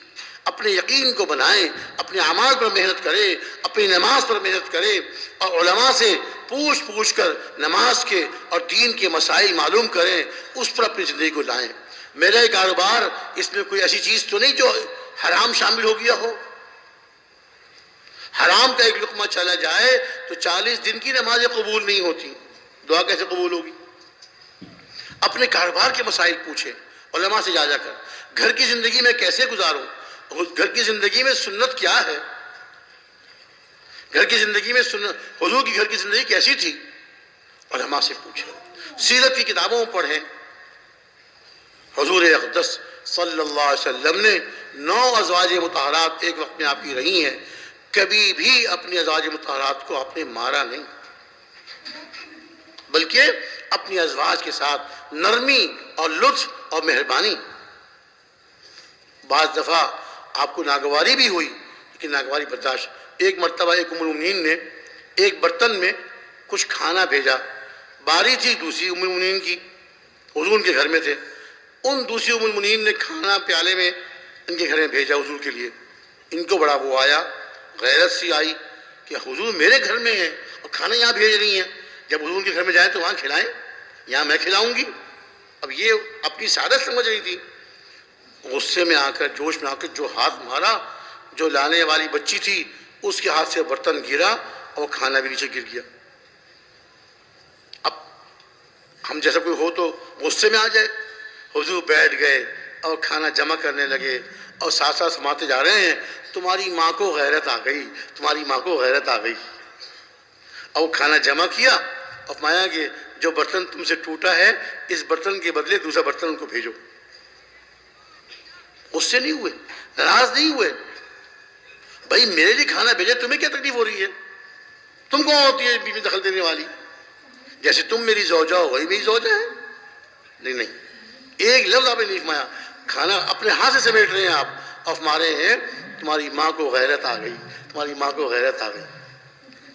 اپنے یقین کو بنائیں، اپنے اعمال پر محنت کریں، اپنی نماز پر محنت کریں اور علماء سے پوچھ کر نماز کے اور دین کے مسائل معلوم کریں، اس پر اپنی زندگی کو لائیں۔ میرا یہ کاروبار، اس میں کوئی ایسی چیز تو نہیں جو حرام شامل ہو گیا ہو؟ حرام کا ایک لقمہ چلا جائے تو 40 دن کی نمازیں قبول نہیں ہوتی، دعا کیسے قبول ہوگی؟ اپنے کاروبار کے مسائل پوچھیں علماء سے جا کر، گھر کی زندگی میں کیسے گزاروں، گھر کی زندگی میں سنت کیا ہے، گھر کی زندگی میں حضور کی گھر کی زندگی کیسی تھی، علماء سے پوچھیں، سیرت کی کتابوں پڑھیں۔ حضور اقدس صلی اللہ علیہ وسلم نے 9 ازواج مطہرات ایک وقت میں آپ کی رہی ہیں، کبھی بھی اپنی ازواج مطہرات کو آپ نے مارا نہیں، بلکہ اپنی ازواج کے ساتھ نرمی اور لطف اور مہربانی۔ بعض دفعہ آپ کو ناگواری بھی ہوئی لیکن ناگواری برداشت۔ ایک مرتبہ ایک ام المؤمنین نے ایک برتن میں کچھ کھانا بھیجا، باری تھی دوسری ام المؤمنین کی، حضور ان کے گھر میں تھے، ان دوسری ام المؤمنین نے کھانا پیالے میں ان کے گھر میں بھیجا حضور کے لیے۔ ان کو بڑا وہ آیا، غیرت سی آئی کہ حضور میرے گھر میں ہیں اور کھانا یہاں بھیج رہی ہیں، جب حضور کے گھر میں جائیں تو وہاں کھلائیں، یہاں میں کھلاؤں گی۔ اب یہ اپنی سعادت سمجھ رہی تھی، غصے میں آ کر جوش میں آ کر جو ہاتھ مارا، جو لانے والی بچی تھی اس کے ہاتھ سے برتن گرا اور کھانا بھی نیچے گر گیا۔ اب ہم جیسا کوئی ہو تو غصے میں آ جائے۔ حضور بیٹھ گئے اور کھانا جمع کرنے لگے اور ساتھ ساتھ سماتے جا رہے ہیں، تمہاری ماں کو غیرت آ گئی، تمہاری ماں کو غیرت آ گئی۔ اور وہ کھانا جمع کیا اور فرمایا کہ جو برتن تم سے ٹوٹا ہے اس برتن کے بدلے دوسرا برتن ان کو بھیجو۔ غصے نہیں ہوئے، ناراض نہیں ہوئے، بھائی میرے لیے کھانا بھیجے، تمہیں کیا تکلیف ہو رہی ہے؟ تم کون ہوتی ہے بیوی میں دخل دینے والی؟ جیسے تم میری زوجہ ہو وہی میری زوجہ ہے۔ نہیں، ایک لفظ آپ نے نہیں فرمایا، کھانا اپنے ہاتھ سے سمیٹ رہے ہیں آپ اور فرمارے ہیں تمہاری ماں کو غیرت آ گئی، تمہاری ماں کو غیرت آ گئی۔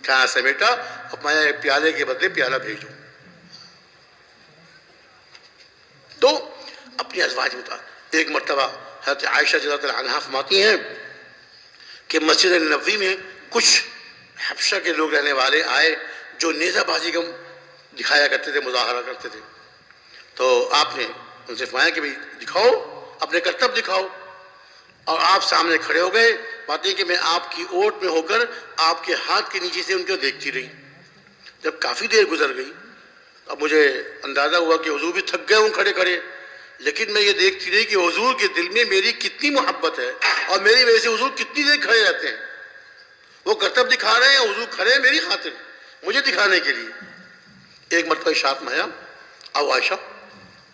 کھانا سمیٹا اور فرمایا پیالے کے بدلے پیالہ بھیجو۔ تو اپنی ازواج بتا، ایک مرتبہ حضرت عائشہ رضی اللہ عنہا فرماتی ہیں کہ مسجد نبوی میں کچھ حبشہ کے لوگ رہنے والے آئے جو نیزہ بازی کا دکھایا کرتے تھے، مظاہرہ کرتے تھے، تو آپ نے ان سے فرمایا کہ بھئی دکھاؤ، اپنے کرتب دکھاؤ، اور آپ سامنے کھڑے ہو گئے۔ بات یہ کہ میں آپ کی اوٹ میں ہو کر آپ کے ہاتھ کے نیچے سے ان کو دیکھتی رہی۔ جب کافی دیر گزر گئی اب مجھے اندازہ ہوا کہ حضور بھی تھک گئے ہوں کھڑے کھڑے، لیکن میں یہ دیکھتی رہی کہ حضور کے دل میں میری کتنی محبت ہے اور میری وجہ سے حضور کتنی دیر کھڑے رہتے ہیں۔ وہ کرتب دکھا رہے ہیں، حضور کھڑے ہیں میری خاطر، مجھے دکھانے کے لیے۔ ایک مرتبہ ارشاد میں آیا، آؤ عائشہ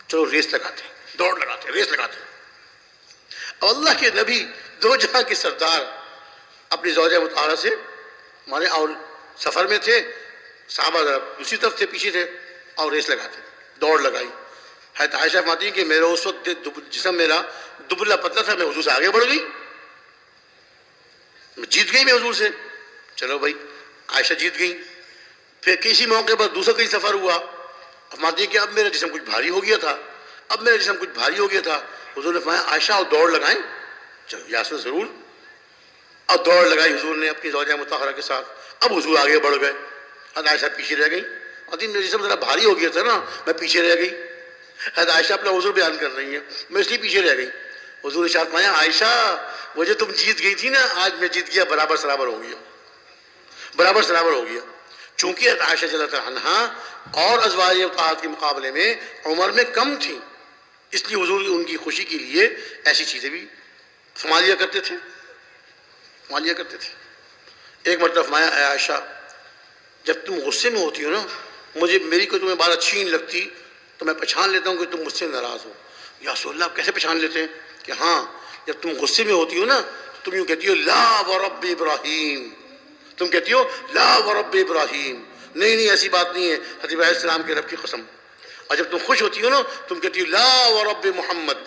چلو ریس لگاتے ہیں، دوڑ لگاتے ہیں، ریس لگاتے ہیں۔ اور اللہ کے نبی دو جہاں کے سردار اپنی زوجہ مطہرہ سے ہمارے اور سفر میں تھے، صحابہ دوسری طرف تھے، پیچھے تھے، اور ریس لگاتے، دوڑ لگائی۔ حضرت عائشہ فرماتی ہیں کہ میرا اس وقت جسم میرا دبلا پتلا تھا، میں حضور سے آگے بڑھ گئی، میں جیت گئی میں حضور سے۔ چلو بھائی عائشہ جیت گئی۔ پھر کسی موقع پر دوسرا کہیں سفر ہوا، فرماتی ہیں کہ اب میرا جسم کچھ بھاری ہو گیا تھا، حضور نے فرمایا عائشہ اور دوڑ لگائیں، چلو یاسر ضرور، اور دوڑ لگائی حضور نے اپنی زوجہ مطہرہ کے ساتھ۔ اب حضور آگے بڑھ گئے، حضرت عائشہ پیچھے رہ گئی، اور میرا جسم ذرا بھاری ہو گیا تھا نا، میں پیچھے رہ گئی۔ حضرت عائشہ اپنا عذر بیان کر رہی ہیں، میں اس لیے پیچھے رہ گئی۔ حضور نے ارشاد فرمایا عائشہ وہ جو تم جیت گئی تھی نا، آج میں جیت گیا، برابر سرابر ہو گیا، برابر سرابر ہو گیا۔ چونکہ حضرت عائشہ رضی اللہ عنہا اور ازواج مطہرات کے مقابلے میں عمر میں کم تھیں، اس لیے حضور ان کی خوشی کے لیے ایسی چیزیں بھی فرما دیا کرتے تھے۔ وہاں لیا کرتے تھے. ایک مرتبہ فرمایا اے عائشہ جب تم غصے میں ہوتی ہو نا میری کوئی تمہیں بات اچھی نہیں لگتی تو میں پہچان لیتا ہوں کہ تم مجھ سے ناراض ہو. یا رسول اللہ آپ کیسے پہچان لیتے ہیں؟ کہ ہاں جب تم غصے میں ہوتی ہو نا تم یوں کہتی ہو لا ورب ابراہیم، تم کہتی ہو لا ورب ابراہیم. نہیں ایسی بات نہیں ہے، حضرت ابراہیم علیہ السلام کے رب کی قسم. اور جب تم خوش ہوتی ہو نا تم کہتی ہو لا ورب محمد.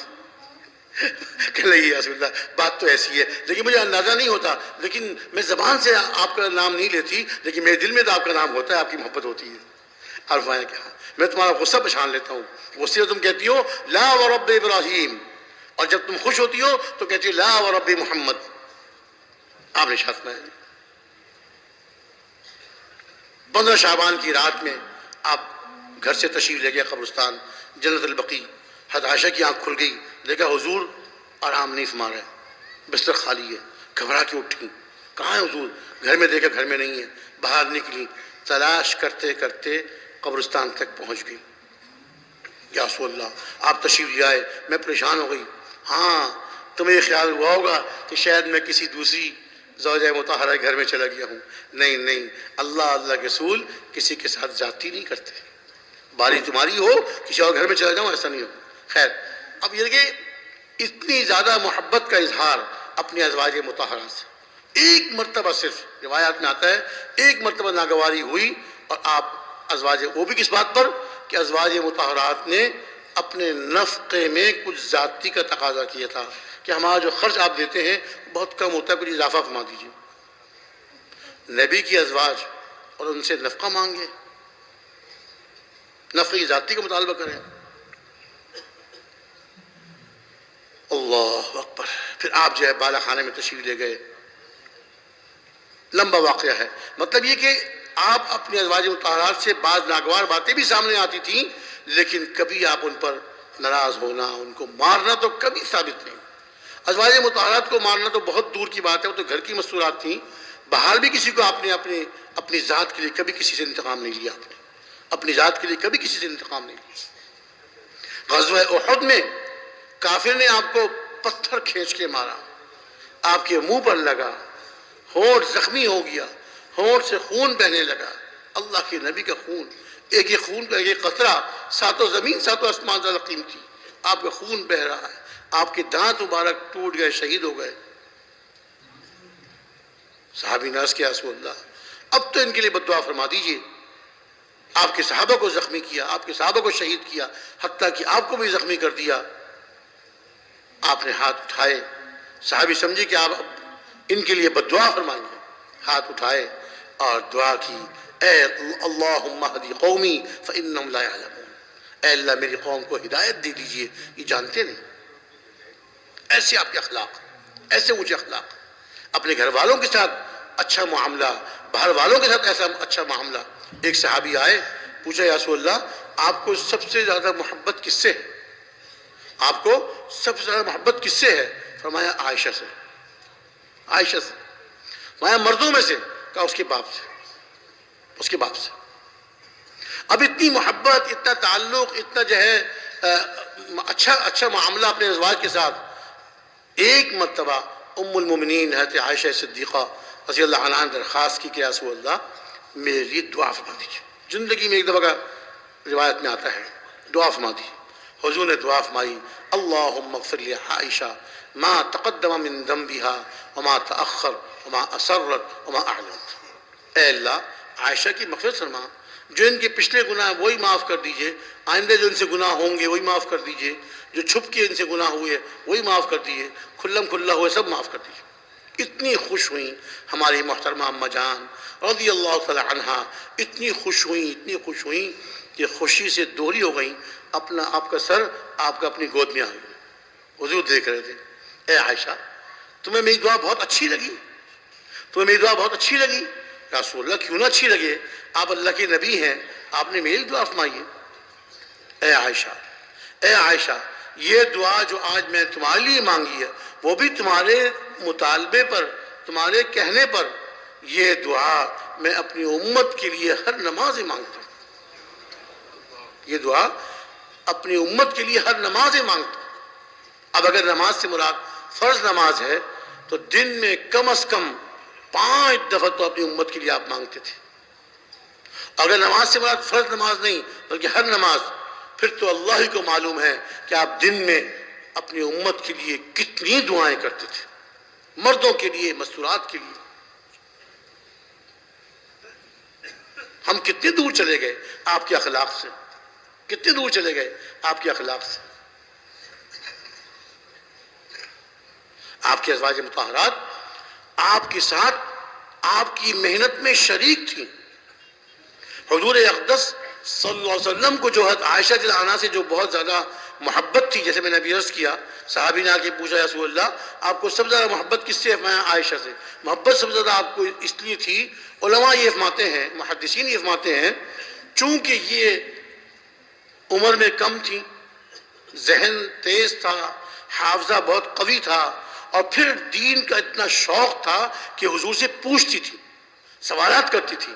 کہ نہیں یا رسول اللہ بات تو ایسی ہے لیکن مجھے اندازہ نہیں ہوتا، لیکن میں زبان سے آپ کا نام نہیں لیتی لیکن میرے دل میں تو آپ کا نام ہوتا ہے، آپ کی محبت ہوتی ہے. اور فرمایا کہ ہاں میں تمہارا غصہ پہچان لیتا ہوں. غصے میں تم کہتی ہو لا ورب ابراہیم اور جب تم خوش ہوتی ہو تو کہتی ہو لا ورب محمد. آپ نے ارشاد فرمایا 15 شعبان کی رات میں آپ گھر سے تشریف لے گئے قبرستان جنت البقیع. حضرت عائشہ کی آنکھ کھل گئی، دیکھا حضور آرام نہیں فرما رہے، بستر خالی ہے. گھبرا کے اٹھی، کہاں ہے حضور؟ گھر میں دیکھا گھر میں نہیں ہے. باہر نکلی، تلاش کرتے کرتے قبرستان تک پہنچ گئی. یا رسول اللہ آپ تشریف لے آئے، میں پریشان ہو گئی. ہاں تمہیں خیال ہوا ہوگا کہ شاید میں کسی دوسری زوجہ مطہرہ گھر میں چلا گیا ہوں. نہیں اللہ کے رسول کسی کے ساتھ زیادتی نہیں کرتے. باری تمہاری ہو کسی اور گھر میں چلا جاؤں ایسا نہیں ہو. خیر اب یہ کہ اتنی زیادہ محبت کا اظہار اپنے ازواج مطہرات سے. ایک مرتبہ صرف روایات میں آتا ہے ایک مرتبہ ناگواری ہوئی اور آپ ازواج، وہ بھی کس بات پر کہ ازواج مطہرات نے اپنے نفقے میں کچھ زیادتی کا تقاضا کیا تھا کہ ہمارا جو خرچ آپ دیتے ہیں بہت کم ہوتا ہے، کچھ اضافہ فرما دیجیے. نبی کی ازواج اور ان سے نفقہ مانگے، نفقے کی زیادتی کا مطالبہ کریں. اللہ اکبر. پھر آپ جو ہے بالا خانے میں تشریف لے گئے. لمبا واقعہ ہے، مطلب یہ کہ آپ اپنے ازواج مطہرات سے بعض ناگوار باتیں بھی سامنے آتی تھیں لیکن کبھی آپ ان پر ناراض ہونا، ان کو مارنا تو کبھی ثابت نہیں. ازواج مطہرات کو مارنا تو بہت دور کی بات ہے، وہ تو گھر کی مستورات تھیں. باہر بھی کسی کو آپ نے اپنی ذات کے لیے کبھی کسی سے انتقام نہیں لیا. آپ نے اپنی ذات کے لیے کبھی کسی سے انتقام نہیں لیا. غزوہ احد میں کافر نے آپ کو پتھر کھینچ کے مارا، آپ کے منہ پر لگا، ہونٹ زخمی ہو گیا، ہونٹ سے خون بہنے لگا. اللہ کے نبی کا خون، ایک خون کا ایک قطرہ ساتوں زمین ساتوں آسمان زیادہ قیمتی. آپ کا خون بہ رہا ہے، آپ کے دانت مبارک ٹوٹ گئے، شہید ہو گئے. صحابی ناز کے رسول اللہ اب تو ان کے لیے بد دعا فرما دیجئے. آپ کے صحابہ کو زخمی کیا، آپ کے صحابہ کو شہید کیا، حتیٰ کہ آپ کو بھی زخمی کر دیا. آپ نے ہاتھ اٹھائے، صحابی سمجھے کہ آپ ان کے لیے بد دعا فرمائیں گے. ہاتھ اٹھائے اور دعا کی، اے اللہم اہدی قومی فانہم لا یعلمون. اے اللہ میری قوم کو ہدایت دے دیجئے، یہ جانتے نہیں. ایسے آپ کے اخلاق، ایسے اونچے اخلاق. اپنے گھر والوں کے ساتھ اچھا معاملہ، باہر والوں کے ساتھ ایسا اچھا معاملہ. ایک صحابی آئے، پوچھا یا رسول اللہ آپ کو سب سے زیادہ محبت کس سے ہے؟ آپ کو سب سے زیادہ محبت کس سے ہے؟ فرمایا عائشہ سے. عائشہ سے. فرمایا مردوں میں سے؟ کہا اس کے باپ سے. اس کے باپ سے. اب اتنی محبت، اتنا تعلق، اتنا جو ہے اچھا معاملہ اپنے ازواج کے ساتھ. ایک مرتبہ ام المومنین حضرت عائشہ صدیقہ رضی اللہ عنہا نے درخواست کی کہ یا رسول اللہ میرے لیے دعا فرما دیجیے. زندگی میں ایک دفعہ کا روایت میں آتا ہے دعا فرما دی. حضور نے دعا فرمائی، اللہم اغفر لعائشہ ما تقدم من ذنبها وما تأخر وما اسرت وما اعلنت. اے اللہ عائشہ کی مغفرت فرما، جو ان کے پچھلے گناہ وہی معاف کر دیجئے، آئندہ جو ان سے گناہ ہوں گے وہی معاف کر دیجئے، جو چھپ کے ان سے گناہ ہوئے وہی معاف کر دیجئے، کھلم کھلا ہوئے سب معاف کر دیجئے. اتنی خوش ہوئیں ہماری محترمہ اماں جان رضی اللہ تعالی عنہا، اتنی خوش ہوئیں کہ خوشی سے دوہری ہو گئیں. آپ کا سر آپ کا اپنی گود میں آ گیا. حضور دیکھ رہے تھے. اے عائشہ تمہیں میری دعا بہت اچھی لگی؟ تمہیں میری دعا بہت اچھی لگی؟ یا رسول اللہ کیوں نہ اچھی لگے، آپ اللہ کے نبی ہیں، آپ نے میری دعا فرمائی ہے. اے عائشہ یہ دعا جو آج میں تمہارے لیے مانگی ہے وہ بھی تمہارے مطالبے پر، تمہارے کہنے پر. یہ دعا میں اپنی امت کے لیے ہر نماز مانگتا ہوں. یہ دعا اپنی امت کے لیے ہر نماز مانگتا ہوں. اب اگر نماز سے مراد فرض نماز ہے تو دن میں کم از کم 5 دفعہ تو اپنی امت کے لیے آپ مانگتے تھے. اگر نماز سے مراد فرض نماز نہیں بلکہ ہر نماز، پھر تو اللہ ہی کو معلوم ہے کہ آپ دن میں اپنی امت کے لیے کتنی دعائیں کرتے تھے، مردوں کے لیے، مستورات کے لیے. ہم کتنے دور چلے گئے آپ کے اخلاق سے، کتنے دور چلے گئے آپ کے اخلاق سے. آپ کے ازواج مطہرات آپ کے ساتھ آپ کی محنت میں شریک تھیں. حضور اقدس صلی اللہ علیہ وسلم کو جو حضرت عائشہ رضی اللہ عنہا سے جو بہت زیادہ محبت تھی، جیسے میں نے ابھی عرض کیا، صحابی نے آ کے پوچھا یا رسول اللہ آپ کو سب سے زیادہ محبت کس سے؟ فرمایا عائشہ سے. محبت سب سے زیادہ آپ کو اس لیے تھی، علماء یہ فرماتے ہیں، محدثین یہ فرماتے ہیں، چونکہ یہ عمر میں کم تھی، ذہن تیز تھا، حافظہ بہت قوی تھا، اور پھر دین کا اتنا شوق تھا کہ حضور سے پوچھتی تھی، سوالات کرتی تھی.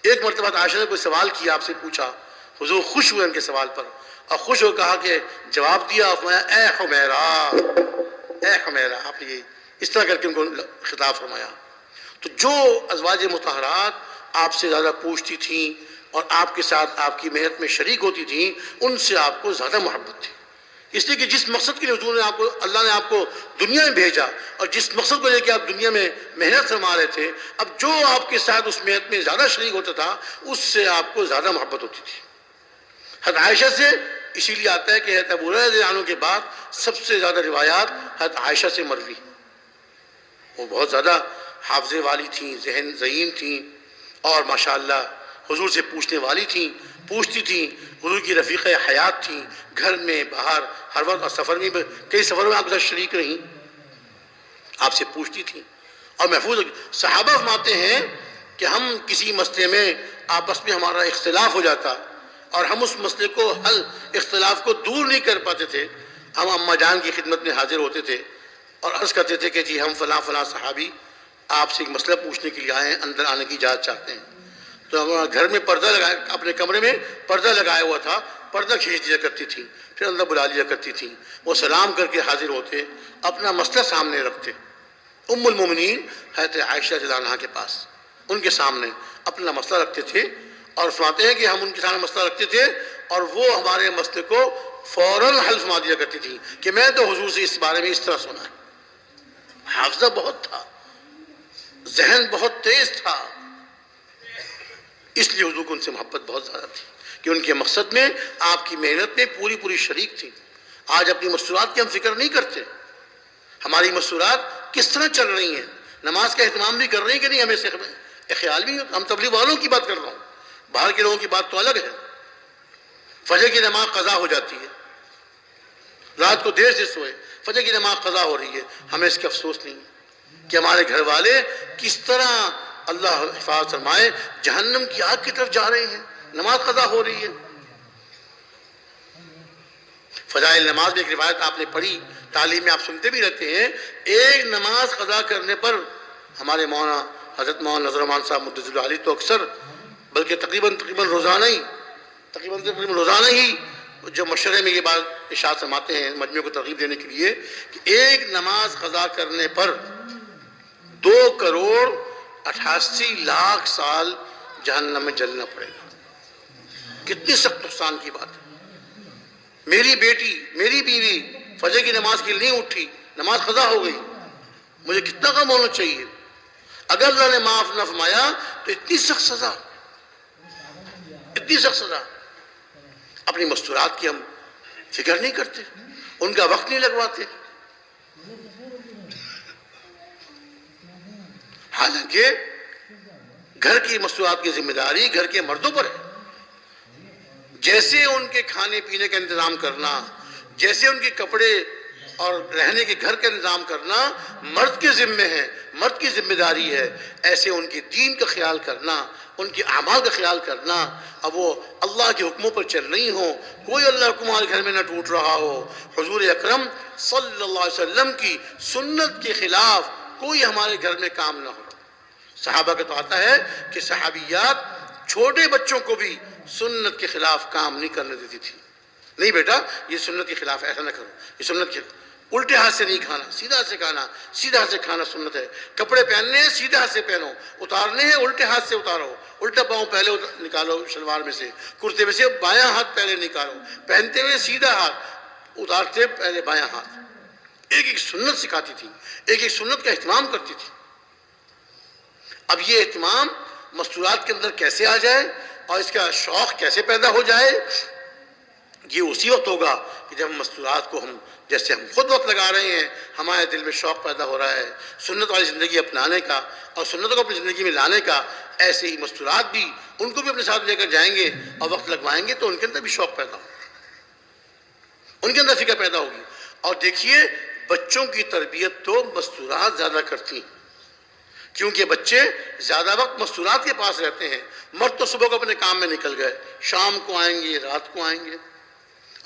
ایک مرتبہ عائشہ نے کوئی سوال کیا، آپ سے پوچھا، حضور خوش ہوئے ان کے سوال پر، اور خوش ہو کہا کہ جواب دیا، فرمایا اے حمیرہ، آپ نے اس طرح کر کے ان کو خطاب فرمایا. تو جو ازواج مطہرات آپ سے زیادہ پوچھتی تھیں اور آپ کے ساتھ آپ کی محنت میں شریک ہوتی تھیں، ان سے آپ کو زیادہ محبت تھی. اس لیے کہ جس مقصد کے لیے حضور نے آپ کو، اللہ نے آپ کو دنیا میں بھیجا، اور جس مقصد کو لے کے آپ دنیا میں محنت فرما رہے تھے، اب جو آپ کے ساتھ اس محنت میں زیادہ شریک ہوتا تھا، اس سے آپ کو زیادہ محبت ہوتی تھی. حضرت عائشہ سے اسی لیے آتا ہے کہ حضرت ابو ہریرہ رضی اللہ عنہ کے بعد سب سے زیادہ روایات حضرت عائشہ سے مروی. وہ بہت زیادہ حافظے والی تھیں، ذہن ذہین تھیں، اور ماشاءاللہ حضور سے پوچھنے والی تھیں، پوچھتی تھیں، حضور کی رفیق حیات تھیں، گھر میں باہر ہر وقت، اور سفر میں کئی سفروں میں آپ کے ساتھ شریک رہیں، آپ سے پوچھتی تھیں اور محفوظ. صحابہ فرماتے ہیں کہ ہم کسی مسئلے میں آپس میں ہمارا اختلاف ہو جاتا اور ہم اس مسئلے کو حل، اختلاف کو دور نہیں کر پاتے تھے، ہم اماں جان کی خدمت میں حاضر ہوتے تھے اور عرض کرتے تھے کہ جی ہم فلاں فلاں صحابی آپ سے ایک مسئلہ پوچھنے کے لیے آئے ہیں، اندر آنے کی اجازت چاہتے ہیں. تو ہمارا گھر میں پردہ لگایا، اپنے کمرے میں پردہ لگایا ہوا تھا، پردہ کھینچ دیا کرتی تھی، پھر اندر بلا لیا کرتی تھی. وہ سلام کر کے حاضر ہوتے، اپنا مسئلہ سامنے رکھتے، ام المومنین حضرت عائشہ رضی اللہ عنہا کے پاس، ان کے سامنے اپنا مسئلہ رکھتے تھے، اور فرماتے ہیں کہ ہم ان کے سامنے مسئلہ رکھتے تھے اور وہ ہمارے مسئلے کو فوراً حل فرما دیا کرتی تھی کہ میں تو حضور سے اس بارے میں اس طرح سنا ہے. حافظہ بہت تھا، ذہن بہت تیز تھا، اس لیے حضور کو ان سے محبت بہت زیادہ تھی کہ ان کے مقصد میں، آپ کی محنت میں پوری شریک تھی. آج اپنی مستورات کی ہم فکر نہیں کرتے، ہماری مستورات کس طرح چل رہی ہیں، نماز کا اہتمام بھی کر رہی ہیں کہ نہیں، ہمیں سے خیال بھی ہوتا. ہم تبلیغ والوں کی بات کر رہا ہوں، باہر کے لوگوں کی بات تو الگ ہے. فجر کی نماز قضا ہو جاتی ہے، رات کو دیر سے سوئے، فجر کی نماز قضا ہو رہی ہے، ہمیں اس کا افسوس نہیں کہ ہمارے گھر والے کس طرح، اللہ حفاظ فرمائے، جہنم کی آگ کی طرف جا رہے ہیں، نماز قضا ہو رہی ہے. فضائل نماز میں ایک روایت آپ نے پڑھی، تعلیم میں آپ سنتے بھی رہتے ہیں، ایک نماز قضا کرنے پر ہمارے مولانا حضرت مولانا نذر رحمان صاحب مدثر العالی تو اکثر، بلکہ تقریباً روزانہ ہی جو مشورے میں یہ بات ارشاد فرماتے ہیں مجمع کو ترغیب دینے کے لیے کہ ایک نماز قضا کرنے پر 2,88,00,000 سال جہنم میں جلنا پڑے گا. کتنی سخت نقصان کی بات ہے. میری بیٹی، میری بیوی فجر کی نماز کے لیے نہیں اٹھی، نماز قضا ہو گئی، مجھے کتنا غم ہونا چاہیے. اگر اللہ نے معاف نہ فرمایا تو اتنی سخت سزا. اپنی مستورات کی ہم فکر نہیں کرتے، ان کا وقت نہیں لگواتے، حالانکہ گھر کی مستورات کی ذمہ داری گھر کے مردوں پر ہے. جیسے ان کے کھانے پینے کا انتظام کرنا، جیسے ان کے کپڑے اور رہنے کے گھر کا انتظام کرنا مرد کے ذمے ہے، مرد کی ذمہ داری ہے، ایسے ان کے دین کا خیال کرنا، ان کے اعمال کا خیال کرنا. اب وہ اللہ کے حکموں پر چل رہی ہوں، کوئی اللہ حکم ہمارے گھر میں نہ ٹوٹ رہا ہو، حضور اکرم صلی اللہ علیہ وسلم کی سنت کے خلاف کوئی ہمارے گھر میں کام نہ ہو. صحابہ کا تو آتا ہے کہ صحابیات چھوٹے بچوں کو بھی سنت کے خلاف کام نہیں کرنے دیتی تھی. نہیں بیٹا یہ سنت کے خلاف، ایسا نہ کرو، یہ سنت کے. الٹے ہاتھ سے نہیں کھانا، سیدھا ہاتھ سے کھانا، سیدھا ہاتھ سے کھانا سنت ہے۔ کپڑے پہننے ہیں سیدھے ہاتھ سے پہنو، اتارنے ہیں الٹے ہاتھ سے اتارو، الٹا پاؤں پہلے نکالو شلوار میں سے، کرتے میں سے بایاں ہاتھ پہلے نکالو، پہنتے ہوئے سیدھا ہاتھ، اتارتے پہلے بایاں ہاتھ۔ ایک ایک سنت سکھاتی تھی، ایک ایک سنت کا اہتمام کرتی تھی۔ اب یہ اہتمام مستورات کے اندر کیسے آ جائے اور اس کا شوق کیسے پیدا ہو جائے، یہ اسی وقت ہوگا کہ جب مستورات کو جیسے ہم خود وقت لگا رہے ہیں، ہمارے دل میں شوق پیدا ہو رہا ہے سنت والی زندگی اپنانے کا اور سنتوں کو اپنی زندگی میں لانے کا، ایسے ہی مستورات بھی ان کو بھی اپنے ساتھ لے کر جائیں گے اور وقت لگوائیں گے تو ان کے اندر بھی شوق پیدا ہوگا، ان کے اندر فکر پیدا ہوگی۔ اور دیکھیے بچوں کی تربیت تو مستورات زیادہ کرتی ہیں، کیونکہ بچے زیادہ وقت مستورات کے پاس رہتے ہیں۔ مرد تو صبح کو اپنے کام میں نکل گئے، شام کو آئیں گے، رات کو آئیں گے،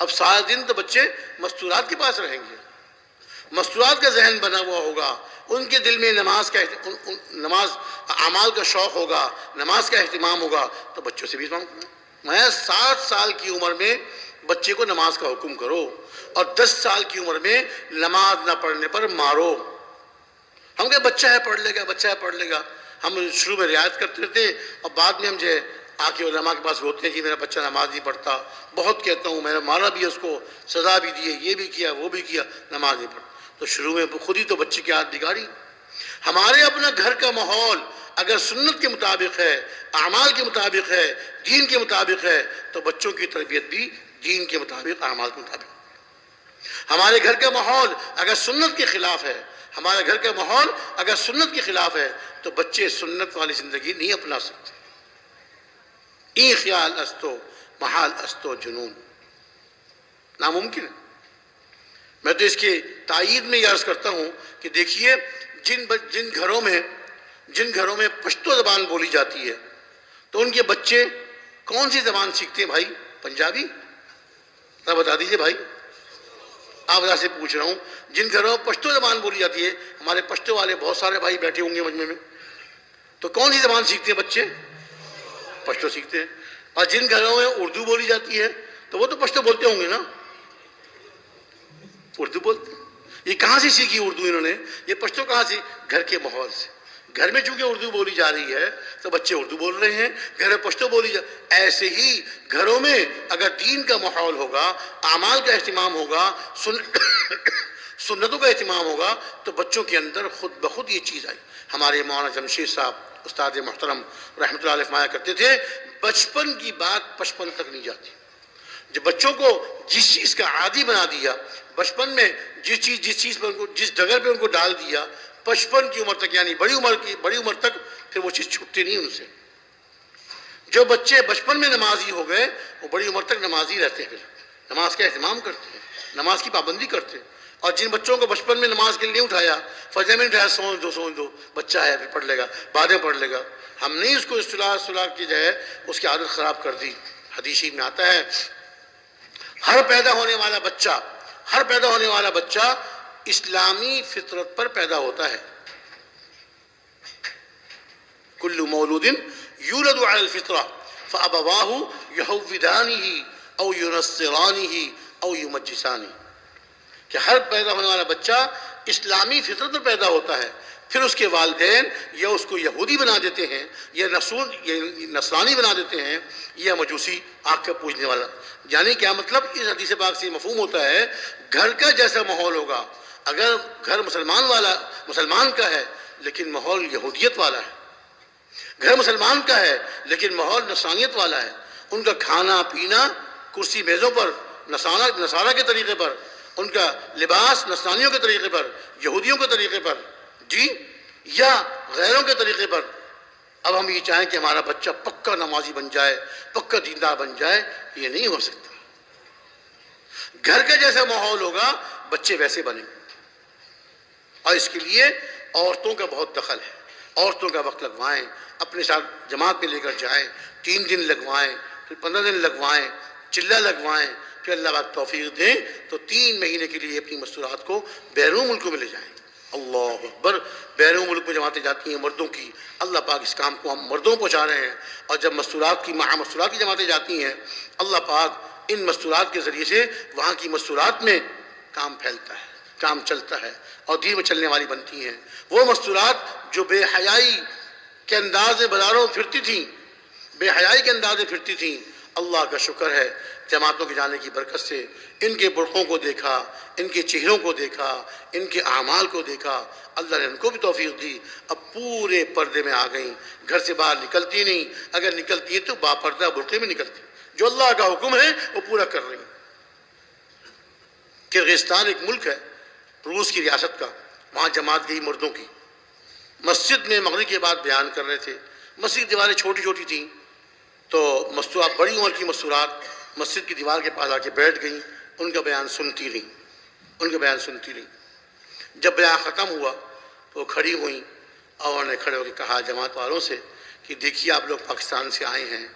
اب سارا دن تو بچے مستورات کے پاس رہیں گے، مستورات کا ذہن بنا ہوا ہوگا، ان کے دل میں نماز اعمال کا شوق ہوگا، نماز کا اہتمام ہوگا، تو بچوں سے بھی اہتمام کرنا۔ میں 7 سال کی عمر میں بچے کو نماز کا حکم کرو اور 10 سال کی عمر میں نماز نہ پڑھنے پر مارو۔ ہم کہے بچہ ہے پڑھ لے گا، بچہ ہے پڑھ لے گا، ہم شروع میں رعایت کرتے تھے اور بعد میں ہم جو آ کے علماء کے پاس روتے ہیں کہ میرا بچہ نماز نہیں پڑھتا، بہت کہتا ہوں میں نے مارا بھی اس کو، سزا بھی دی ہے، یہ بھی کیا وہ بھی کیا، نماز نہیں پڑھتا۔ تو شروع میں خود ہی تو بچے کی عادت بگاڑی۔ ہمارے اپنا گھر کا ماحول اگر سنت کے مطابق ہے، اعمال کے مطابق ہے، دین کے مطابق ہے، تو بچوں کی تربیت بھی دین کے مطابق، اعمال کے مطابق۔ ہمارے گھر کا ماحول اگر سنت کے خلاف ہے، ہمارے گھر کا ماحول اگر سنت کے خلاف ہے، تو بچے سنت والی زندگی نہیں اپنا سکتے۔ این خیال استو محال استو جنون، ناممکن ہے۔ میں تو اس کی تائید میں یہ عرض کرتا ہوں کہ دیکھیے جن گھروں میں پشتو زبان بولی جاتی ہے تو ان کے بچے کون سی زبان سیکھتے ہیں بھائی؟ پنجابی؟ ذرا بتا دیجئے بھائی، آپ سے پوچھ رہا ہوں، جن گھروں میں پشتو زبان بولی جاتی ہے، ہمارے پشتو والے بہت سارے بھائی بیٹھے ہوں گے مجمع میں، تو کون سی زبان سیکھتے ہیں بچے؟ پشتو سیکھتے ہیں۔ اور جن گھروں میں اردو بولی جاتی ہے تو وہ تو پشتو بولتے ہوں گے نا، اردو بولتے ہیں۔ یہ کہاں سے سیکھی اردو انہوں نے؟ یہ پشتو کہاں سے؟ گھر کے ماحول سے۔ گھر میں چونکہ اردو بولی جا رہی ہے تو بچے اردو بول رہے ہیں، گھر میں پشتو بولی ایسے ہی گھروں میں اگر دین کا ماحول ہوگا، اعمال کا اہتمام ہوگا، سنتوں کا اہتمام ہوگا، تو بچوں کے اندر خود بخود یہ چیز آئی۔ ہمارے مولانا جمشید صاحب استاد محترم رحمۃ اللہ علیہ فرمایا کرتے تھے، بچپن کی بات 55 تک نہیں جاتی۔ جب بچوں کو جس چیز کا عادی بنا دیا، بچپن میں جس چیز پر ان کو، جس ڈگر پہ ان کو ڈال دیا، 55 کی عمر تک یعنی بڑی عمر تک پھر وہ چیز چھوٹتی نہیں ان سے۔ جو بچے بچپن میں نمازی ہو گئے وہ بڑی عمر تک نمازی رہتے ہیں، پھر نماز کا اہتمام کرتے ہیں، نماز کی پابندی کرتے ہیں۔ اور جن بچوں کو بچپن میں نماز کے لیے نہیں اٹھایا، فجر میں اٹھایا، سوچ دو بچہ ہے پھر پڑھ لے گا، بعدیں پڑھ لے گا، ہم نے اس کو اصطلاح کی جائے اس کی عادت خراب کر دی۔ حدیث میں آتا ہے ہر پیدا ہونے والا بچہ اسلامی فطرت پر پیدا ہوتا ہے۔ کل مولود یولد علی الفطرہ فابواہ یہودانہ او ینصرانہ او یمجسانہ، کہ ہر پیدا ہونے والا بچہ اسلامی فطرت پر پیدا ہوتا ہے، پھر اس کے والدین یا اس کو یہودی بنا دیتے ہیں، یا نصرانی بنا دیتے ہیں، یا مجوسی آگ کا پوجنے والا۔ یعنی کیا مطلب؟ اس حدیث پاک سے مفہوم ہوتا ہے گھر کا جیسا ماحول ہوگا، اگر گھر مسلمان کا ہے لیکن ماحول یہودیت والا ہے، گھر مسلمان کا ہے لیکن ماحول نصرانیت والا ہے، ان کا کھانا پینا کرسی میزوں پر نصارہ کے طریقے پر، ان کا لباس نصرانیوں کے طریقے پر، یہودیوں کے طریقے پر، جی، یا غیروں کے طریقے پر۔ اب ہم یہ چاہیں کہ ہمارا بچہ پکا نمازی بن جائے، پکا دیندار بن جائے، یہ نہیں ہو سکتا۔ گھر کا جیسا ماحول ہوگا بچے ویسے بنیں گے، اور اس کے لیے عورتوں کا بہت دخل ہے۔ عورتوں کا وقت لگوائیں، اپنے ساتھ جماعت میں لے کر جائیں، 3 دن لگوائیں، پھر 15 دن لگوائیں، چلہ لگوائیں، پھر اللہ پاک توفیق دیں تو 3 مہینے کے لیے اپنی مستورات کو بیرون ملکوں میں لے جائیں۔ اللہ اکبر، بیرون ملک میں جماعتیں جاتی ہیں مردوں کی، اللہ پاک اس کام کو ہم مردوں پہنچا رہے ہیں۔ اور جب مستورات کی جماعتیں جاتی ہیں، اللہ پاک ان مستورات کے ذریعے سے وہاں کی مستورات میں کام پھیلتا ہے، کام چلتا ہے اور دین میں چلنے والی بنتی ہیں۔ وہ مستورات جو بے حیائی کے انداز میں بازاروں میں پھرتی تھیں، بے حیائی کے انداز میں پھرتی تھیں، اللہ کا شکر ہے جماعتوں کے جانے کی برکت سے ان کے برقعوں کو دیکھا، ان کے چہروں کو دیکھا، ان کے اعمال کو دیکھا، اللہ نے ان کو بھی توفیق دی، اب پورے پردے میں آ گئیں، گھر سے باہر نکلتی نہیں، اگر نکلتی ہے تو با پردہ برقعے میں نکلتی، جو اللہ کا حکم ہے وہ پورا کر رہی ہیں۔ کرغزستان ایک ملک ہے روس کی ریاست کا، وہاں جماعت گئی مردوں کی، مسجد میں مغرب کے بعد بیان کر رہے تھے، مسجد کی دیواریں چھوٹی چھوٹی تھیں، تو مستورات بڑی عمر کی مستورات مسجد کی دیوار کے پاس آ کے بیٹھ گئیں، ان کا بیان سنتی رہیں، جب بیان ختم ہوا تو وہ کھڑی ہوئیں اور انہوں نے کھڑے ہو کے کہا جماعت والوں سے کہ دیکھیے آپ لوگ پاکستان سے آئے ہیں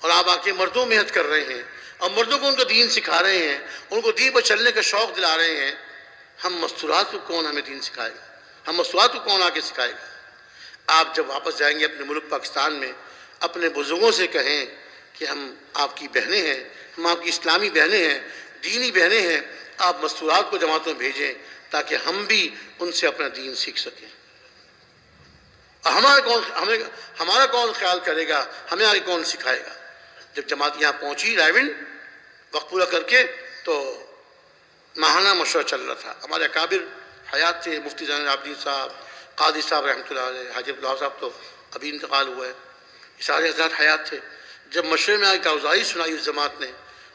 اور آپ آ کے مردوں میں محنت کر رہے ہیں اور مردوں کو ان کا دین سکھا رہے ہیں، ان کو دین پر چلنے کا شوق دلا رہے ہیں، ہم مستورات کو کون ہمیں دین سکھائے گا؟ ہم مستورات کو کون آ کے سکھائے گا؟ آپ جب واپس جائیں گے اپنے ملک پاکستان میں، اپنے بزرگوں سے کہیں کہ ہم آپ کی بہنیں ہیں، ہم آپ کی اسلامی بہنیں ہیں، دینی بہنیں ہیں، آپ مستورات کو جماعتوں میں بھیجیں تاکہ ہم بھی ان سے اپنا دین سیکھ سکیں۔ اور ہمارا کون خیال کرے گا؟ ہمیں آگے کون سکھائے گا؟ جب جماعت یہاں پہنچی رائے وقت پورا کر کے تو ماہانہ مشورہ چل رہا تھا، ہمارے اکابر حیات تھے، مفتی زین العابدین صاحب، قاضی صاحب رحمۃ اللہ علیہ، حاجی عبداللہ صاحب تو ابھی انتقال ہوا ہے، یہ سارے حضرات حیات تھے۔ جب مشورے میں آئی کاغذائی سنائی اس جماعت نے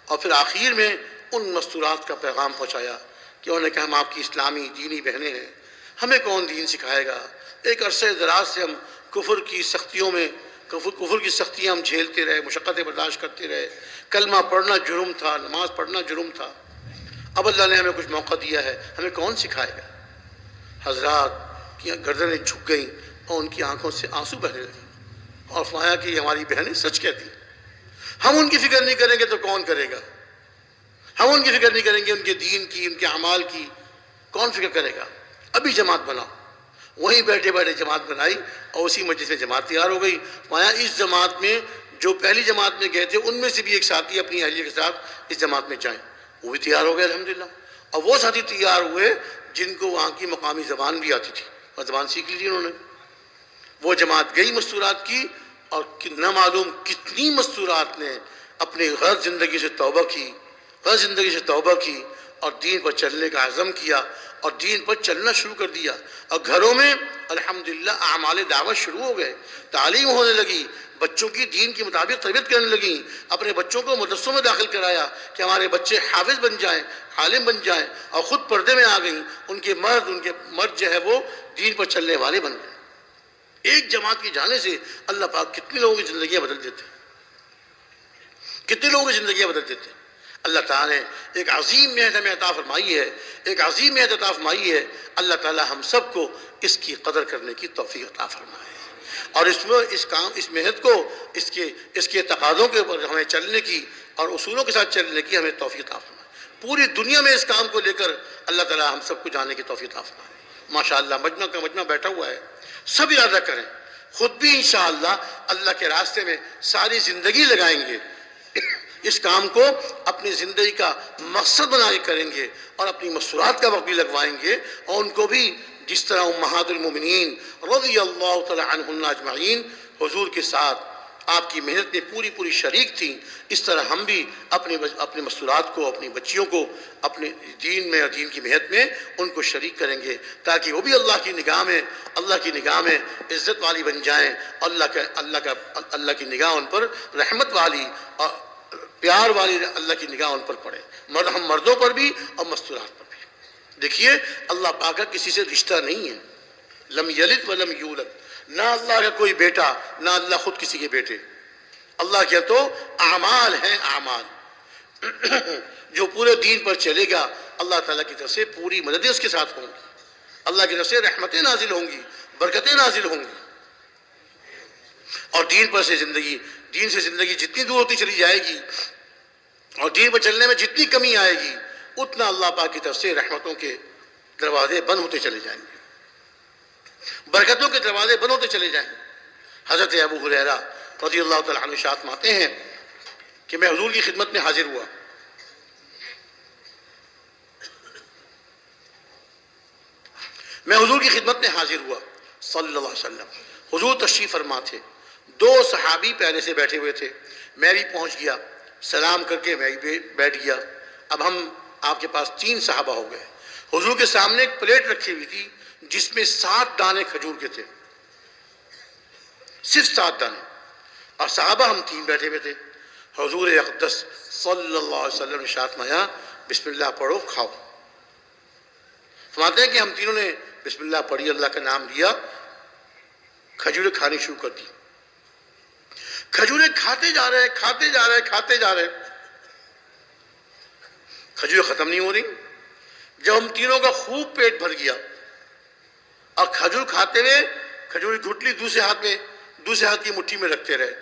اور پھر آخر میں ان مستورات کا پیغام پہنچایا کہ انہوں نے کہا ہم آپ کی اسلامی دینی بہنیں ہیں، ہمیں کون دین سکھائے گا؟ ایک عرصے دراز سے ہم کفر کی سختیاں ہم جھیلتے رہے، مشقتیں برداشت کرتے رہے، کلمہ پڑھنا جرم تھا، نماز پڑھنا جرم تھا، اب اللہ نے ہمیں کچھ موقع دیا ہے، ہمیں کون سکھائے گا؟ حضرات کی گردنیں جھک گئیں اور ان کی آنکھوں سے آنسو بہنے لگے اور فرمایا کہ یہ ہماری بہنیں سچ کہتی ہیں، ہم ان کی فکر نہیں کریں گے تو کون کرے گا؟ ہم ان کی فکر نہیں کریں گے، ان کے دین کی، ان کے اعمال کی کون فکر کرے گا؟ ابھی جماعت بناؤ۔ وہیں بیٹھے بیٹھے جماعت بنائی اور اسی مجلس میں جماعت تیار ہو گئی۔ فرمایا اس جماعت میں جو پہلی جماعت میں گئے تھے ان میں سے بھی ایک ساتھی اپنی اہلیہ کے ساتھ اس جماعت میں جائیں، وہ بھی تیار ہو گئے الحمدللہ، اور وہ ساتھی تیار ہوئے جن کو وہاں کی مقامی زبان بھی آتی تھی اور زبان سیکھ لی تھی انہوں نے۔ وہ جماعت گئی مستورات کی اور نہ معلوم کتنی مستورات نے اپنی غلط زندگی سے توبہ کی اور دین پر چلنے کا عزم کیا اور دین پر چلنا شروع کر دیا، اور گھروں میں الحمدللہ اعمال دعوت شروع ہو گئے، تعلیم ہونے لگی، بچوں کی دین کے مطابق تربیت کرنے لگیں، اپنے بچوں کو مدرسوں میں داخل کرایا کہ ہمارے بچے حافظ بن جائیں، عالم بن جائیں، اور خود پردے میں آ گئیں، ان کے مرد جو ہے وہ دین پر چلنے والے بن گئے۔ ایک جماعت کے جانے سے اللہ پاک کتنے لوگوں کی زندگیاں بدل دیتے، کتنے لوگوں کی زندگیاں بدل دیتے۔ اللہ تعالیٰ نے ایک عظیم محنت ہمیں عطا فرمائی ہے، ایک عظیم محنت عطا فرمائی ہے، اللہ تعالیٰ ہم سب کو اس کی قدر کرنے کی توفیق عطا فرمائے، اور اس محنت کو اس کے تقاضوں کے اوپر ہمیں چلنے کی اور اصولوں کے ساتھ چلنے کی ہمیں توفیق عطا فرمائے۔ پوری دنیا میں اس کام کو لے کر اللہ تعالیٰ ہم سب کو جانے کی توفیق عطا فرمائے۔ ماشاءاللہ مجمع بیٹھا ہوا ہے، سب ارادہ کریں، خود بھی انشاءاللہ اللہ کے راستے میں ساری زندگی لگائیں گے، اس کام کو اپنی زندگی کا مقصد بنا کے کریں گے اور اپنی مستورات کا وقت بھی لگوائیں گے، اور ان کو بھی جس طرح امہات المومنین رضی اللہ تعالی عنہن اجمعین حضور کے ساتھ آپ کی محنت میں پوری شریک تھیں، اس طرح ہم بھی اپنے مستورات کو، اپنی بچیوں کو اپنے دین میں اور دین کی محنت میں ان کو شریک کریں گے، تاکہ وہ بھی اللہ کی نگاہ میں عزت والی بن جائیں، اللہ کی نگاہ ان پر رحمت والی اور پیار والی اللہ کی نگاہ ان پر پڑے، ہم مردوں پر بھی اور مستورات پر بھی۔ دیکھیے اللہ پاک کا کسی سے رشتہ نہیں ہے، لم یلد ولم یولد، نہ اللہ کا کوئی بیٹا، نہ اللہ خود کسی کے بیٹے، اللہ کے تو اعمال ہیں، اعمال جو پورے دین پر چلے گا اللہ تعالیٰ کی طرف سے پوری مددیں اس کے ساتھ ہوں گی، اللہ کی طرف سے رحمتیں نازل ہوں گی، برکتیں نازل ہوں گی، اور دین سے زندگی جتنی دور ہوتی چلی جائے گی اور دین پر چلنے میں جتنی کمی آئے گی اتنا اللہ پاک کی طرف سے رحمتوں کے دروازے بند ہوتے چلے جائیں گے، برکتوں کے دروازے بند ہوتے چلے جائیں گے۔ حضرت ابو ہریرہ رضی اللہ تعالیٰ عنہ ارشاد فرماتے ہیں کہ میں حضور کی خدمت میں حاضر ہوا، میں حضور کی خدمت میں حاضر ہوا صلی اللہ علیہ وسلم. حضور تشریف فرما تھے. 2 صحابی پہلے سے بیٹھے ہوئے تھے. میں بھی پہنچ گیا, سلام کر کے میں بھی بیٹھ گیا. اب ہم آپ کے پاس 3 صحابہ ہو گئے. حضور کے سامنے ایک پلیٹ رکھی ہوئی تھی جس میں 7 دانے کھجور کے تھے, صرف 7 دانے, اور صحابہ ہم 3 بیٹھے ہوئے تھے. حضور اقدس صلی اللہ علیہ وسلم نے ارشاد فرمایا بسم اللہ پڑھو کھاؤ. فرماتے ہیں کہ ہم تینوں نے بسم اللہ پڑھی, اللہ کا نام لیا, کھجوریں کھانی شروع کر دی. کھجوریں کھاتے جا رہے ہیں, کھجوریں ختم نہیں ہو رہی. جب ہم تینوں کا خوب پیٹ بھر گیا اور کھجور کھاتے ہوئے کھجور گھٹلی دوسرے ہاتھ کی مٹھی میں رکھتے رہے.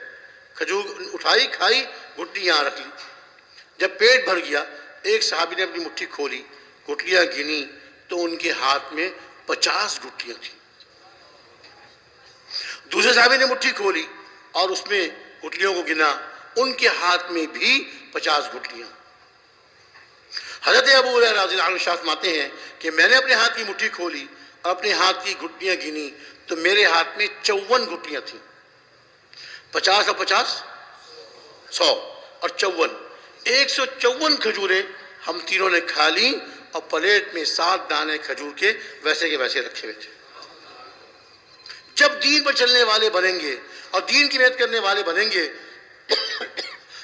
کھجور اٹھائی, کھائی, گھٹلی یہاں رکھ لی. جب پیٹ بھر گیا ایک صحابی نے اپنی مٹھی کھولی, گھٹلیاں گنی تو ان کے ہاتھ میں 50 گھٹلیاں تھیں. دوسرے صحابی نے مٹھی کھولی اور اس میں گھٹلیوں کو گنا, ان کے ہاتھ میں بھی 50 گھٹلیاں. حضرت ابو ہریرہ رضی اللہ عنہ فرماتے ہیں کہ میں نے اپنے ہاتھ کی مٹھی کھولی اور اپنے ہاتھ کی گھٹلیاں گنی تو میرے ہاتھ میں 54 گھٹلیاں تھیں. 50 اور 50 100 اور 54 154 کھجوریں ہم تینوں نے کھا لی اور پلیٹ میں 7 دانے کھجور کے ویسے کے ویسے رکھے ہوئے تھے. جب دین پر چلنے والے بنیں گے اور دین کی محنت کرنے والے بنیں گے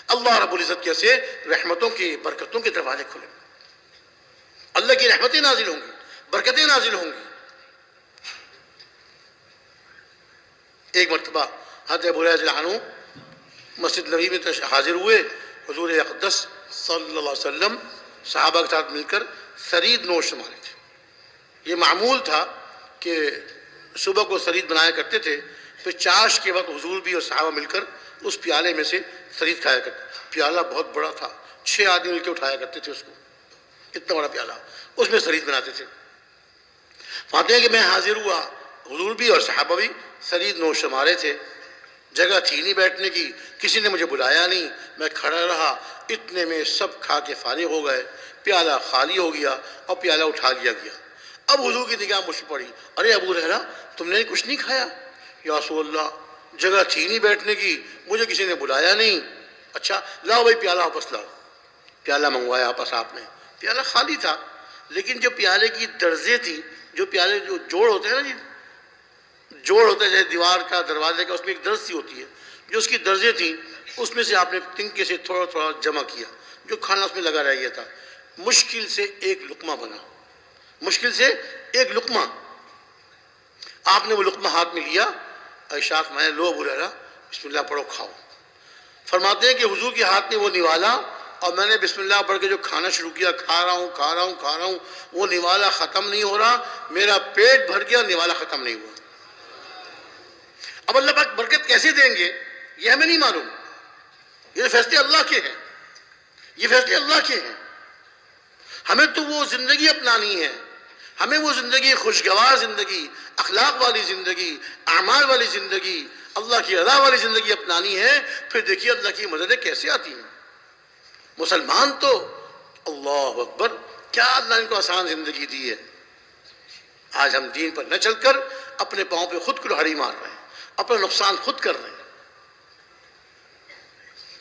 اللہ رب العزت کے سے رحمتوں کے برکتوں کے دروازے کھلیں گے, اللہ کی رحمتیں نازل ہوں گی, برکتیں نازل ہوں گی. ایک مرتبہ حضرت ابو ہریرہ رضی اللہ عنہ مسجد نبوی میں حاضر ہوئے. حضور اقدس صلی اللہ علیہ وسلم صحابہ کے ساتھ مل کر ثرید نوش فرما تھے. یہ معمول تھا کہ صبح کو ثرید بنایا کرتے تھے, پھر چاش کے وقت حضور بھی اور صحابہ مل کر اس پیالے میں سے ثرید کھایا کرتے. پیالہ بہت بڑا تھا, 6 آدمی مل کے اٹھایا کرتے تھے اس کو, اتنا بڑا پیالہ, اس میں ثرید بناتے تھے. فرماتے ہیں کہ میں حاضر ہوا, حضور بھی اور صحابہ بھی ثرید نوش فرما رہے تھے. جگہ تھی نہیں بیٹھنے کی, کسی نے مجھے بلایا نہیں, میں کھڑا رہا. اتنے میں سب کھا کے فارغ ہو گئے, پیالہ خالی ہو گیا اور پیالہ اٹھا لیا گیا. اب حضور کی نگاہ مجھ پر پڑی, ارے ابو ہریرہ تم نے کچھ نہیں کھایا؟ یا رسول اللہ جگہ تھی نہیں بیٹھنے کی, مجھے کسی نے بلایا نہیں. اچھا لاؤ بھائی پیالہ واپس لاؤ. پیالہ منگوایا واپس آپ نے, پیالہ خالی تھا, لیکن جو پیالے کی درزیں تھیں, جو پیالے جو جوڑ ہوتے ہیں نا جی, جوڑ ہوتا ہے جیسے دیوار کا دروازے کا, اس میں ایک درز سی ہوتی ہے, جو اس کی درزیں تھیں اس میں سے آپ نے تنکے سے تھوڑا تھوڑا جمع کیا, جو کھانا اس میں لگا رہ گیا تھا. مشکل سے ایک لقمہ بنا, مشکل سے ایک لقمہ. آپ نے وہ لقمہ ہاتھ میں لیا, ارشاد فرمایا لو ابو ہریرہ بسم اللہ پڑھو کھاؤ. فرماتے ہیں کہ حضور کے ہاتھ نے وہ نوالا اور میں نے بسم اللہ پڑھ کے جو کھانا شروع کیا, کھا رہا ہوں, وہ نوالا ختم نہیں ہو رہا, میرا پیٹ بھر گیا, نوالا ختم نہیں ہوا. اب اللہ پاک برکت کیسے دیں گے یہ ہمیں نہیں معلوم, یہ فیصلے اللہ کے ہیں, یہ فیصلے اللہ کے ہیں. ہمیں تو وہ زندگی اپنانی ہے, ہمیں وہ زندگی خوشگوار زندگی, اخلاق والی زندگی, اعمال والی زندگی, اللہ کی رضا والی زندگی اپنانی ہے. پھر دیکھیے اللہ کی مددیں کیسے آتی ہیں. مسلمان تو اللہ اکبر, کیا اللہ ان کو آسان زندگی دی ہے. آج ہم دین پر نہ چل کر اپنے پاؤں پہ خود کلہاڑی مار رہے ہیں, اپنا نقصان خود کر رہے ہیں,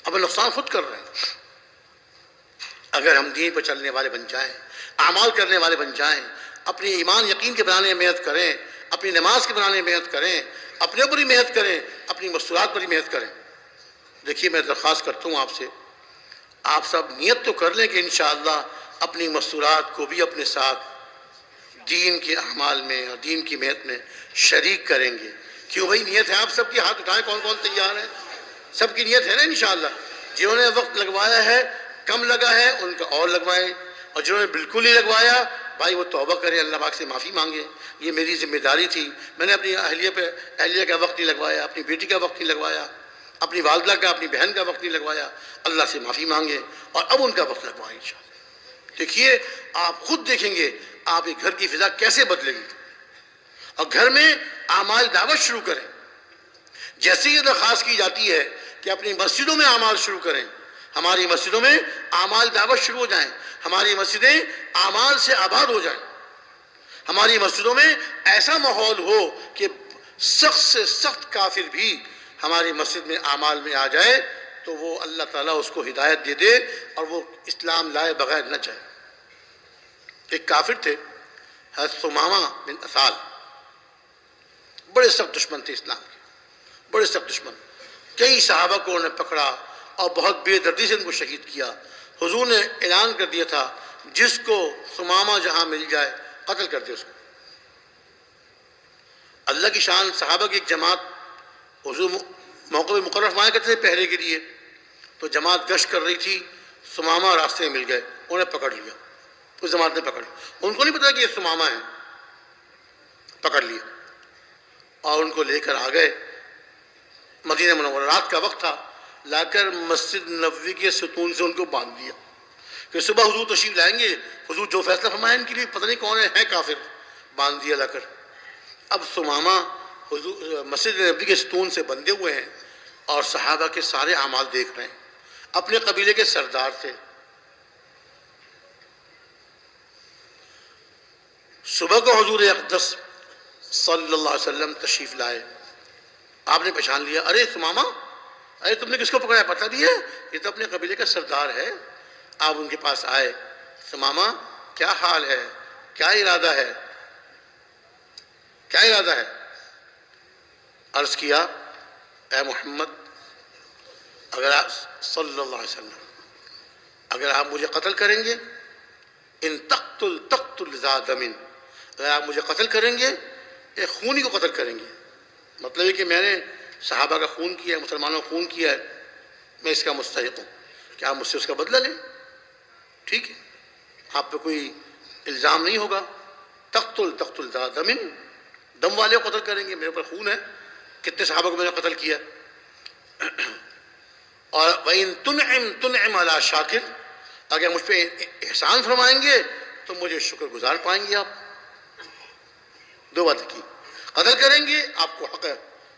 اپنا نقصان خود کر رہے ہیں. اگر ہم دین پر چلنے والے بن جائیں, اعمال کرنے والے بن جائیں, اپنی ایمان یقین کے بنانے میں محنت کریں, اپنی نماز کے بنانے میں محنت کریں, اپنے اوپر ہی محنت کریں, اپنی مستورات پر ہی محنت کریں. دیکھیے میں درخواست کرتا ہوں آپ سے, آپ سب نیت تو کر لیں کہ انشاءاللہ اپنی مستورات کو بھی اپنے ساتھ دین کے اعمال میں اور دین کی محنت میں شریک کریں گے. کیوں بھائی نیت ہے آپ سب کی, ہاتھ اٹھائیں کون کون تیار ہیں. سب کی نیت ہے نا انشاءاللہ. جنہوں نے وقت لگوایا ہے, کم لگا ہے, ان کا اور لگوائیں, اور جنہوں نے بالکل ہی لگوایا بھائی وہ توبہ کریں, اللہ پاک سے معافی مانگے. یہ میری ذمہ داری تھی, میں نے اپنی اہلیہ کا وقت نہیں لگوایا, اپنی بیٹی کا وقت نہیں لگوایا, اپنی والدہ کا, اپنی بہن کا وقت نہیں لگوایا. اللہ سے معافی مانگے اور اب ان کا وقت لگوائیں انشاءاللہ. دیکھیے آپ خود دیکھیں گے آپ کے گھر کی فضا کیسے بدلے گی. اور گھر میں اعمال دعوت شروع کریں. جیسے یہ درخواست کی جاتی ہے کہ اپنی مسجدوں میں اعمال شروع کریں, ہماری مسجدوں میں اعمال دعوت شروع ہو جائیں, ہماری مسجدیں اعمال سے آباد ہو جائیں, ہماری مسجدوں میں ایسا ماحول ہو کہ سخت سے سخت کافر بھی ہماری مسجد میں اعمال میں آ جائے تو وہ اللہ تعالیٰ اس کو ہدایت دے دے اور وہ اسلام لائے بغیر نہ جائے۔ ایک کافر تھے حضرت ثمامہ بن اسال، بڑے سخت دشمن تھے اسلام کے، بڑے سخت دشمن۔ کئی صحابہ کو انہوں نے پکڑا اور بہت بے دردی سے ان کو شہید کیا۔ حضور نے اعلان کر دیا تھا جس کو ثمامہ جہاں مل جائے قتل کر دے اس کو۔ اللہ کی شان، صحابہ کی ایک جماعت حضور موقع پہ مقرر فرمایا کرتے تھے پہرے کے لیے، تو جماعت گشت کر رہی تھی، ثمامہ راستے میں مل گئے، انہیں پکڑ لیا، اس جماعت نے پکڑ لیا، ان کو نہیں پتا کہ یہ ثمامہ ہے، پکڑ لیا اور ان کو لے کر آ گئے مدینہ منورہ۔ رات کا وقت تھا، لا کر مسجد نبوی کے ستون سے ان کو باندھ دیا کہ صبح حضور تشریف لائیں گے، حضور جو فیصلہ فرمائیں ان کے لیے پتہ نہیں کون ہے کافر، باندھ دیا لا کر۔ اب ثمامہ حضور مسجد نبوی کے ستون سے بندھے ہوئے ہیں اور صحابہ کے سارے اعمال دیکھ رہے ہیں، اپنے قبیلے کے سردار تھے۔ صبح کو حضور اقدس صلی اللہ علیہ وسلم تشریف لائے، آپ نے پہچان لیا، ارے ثمامہ، ارے تم نے کس کو پکڑا ہے؟ پتہ بھی ہے یہ تو اپنے قبیلے کا سردار ہے۔ آپ ان کے پاس آئے، ثمامہ کیا حال ہے، کیا ارادہ ہے، کیا ارادہ ہے؟ عرض کیا، اے محمد، اگر آپ صلی اللہ علیہ وسلم اگر آپ مجھے قتل کریں گے، ان تقتل ذا دم، اگر آپ مجھے قتل کریں گے ایک خونی کو قتل کریں گے، مطلب ہے کہ میں نے صحابہ کا خون کیا ہے، مسلمانوں کا خون کیا ہے، میں اس کا مستحق ہوں، کہ آپ مجھ سے اس کا بدلہ لیں، ٹھیک ہے، آپ پہ کوئی الزام نہیں ہوگا۔ تقتل ذا دم، دم والے کو قتل کریں گے، میرے اوپر خون ہے، کتنے صحابہ کو میں نے قتل کیا۔ اور وَإِن تُنْعِمْ عَلَىٰ شَاكِرٍ، اگر مجھ پہ احسان فرمائیں گے تو مجھے شکر گزار پائیں گے آپ۔ دو باتیں کی، قتل کریں گے آپ کو حق ہے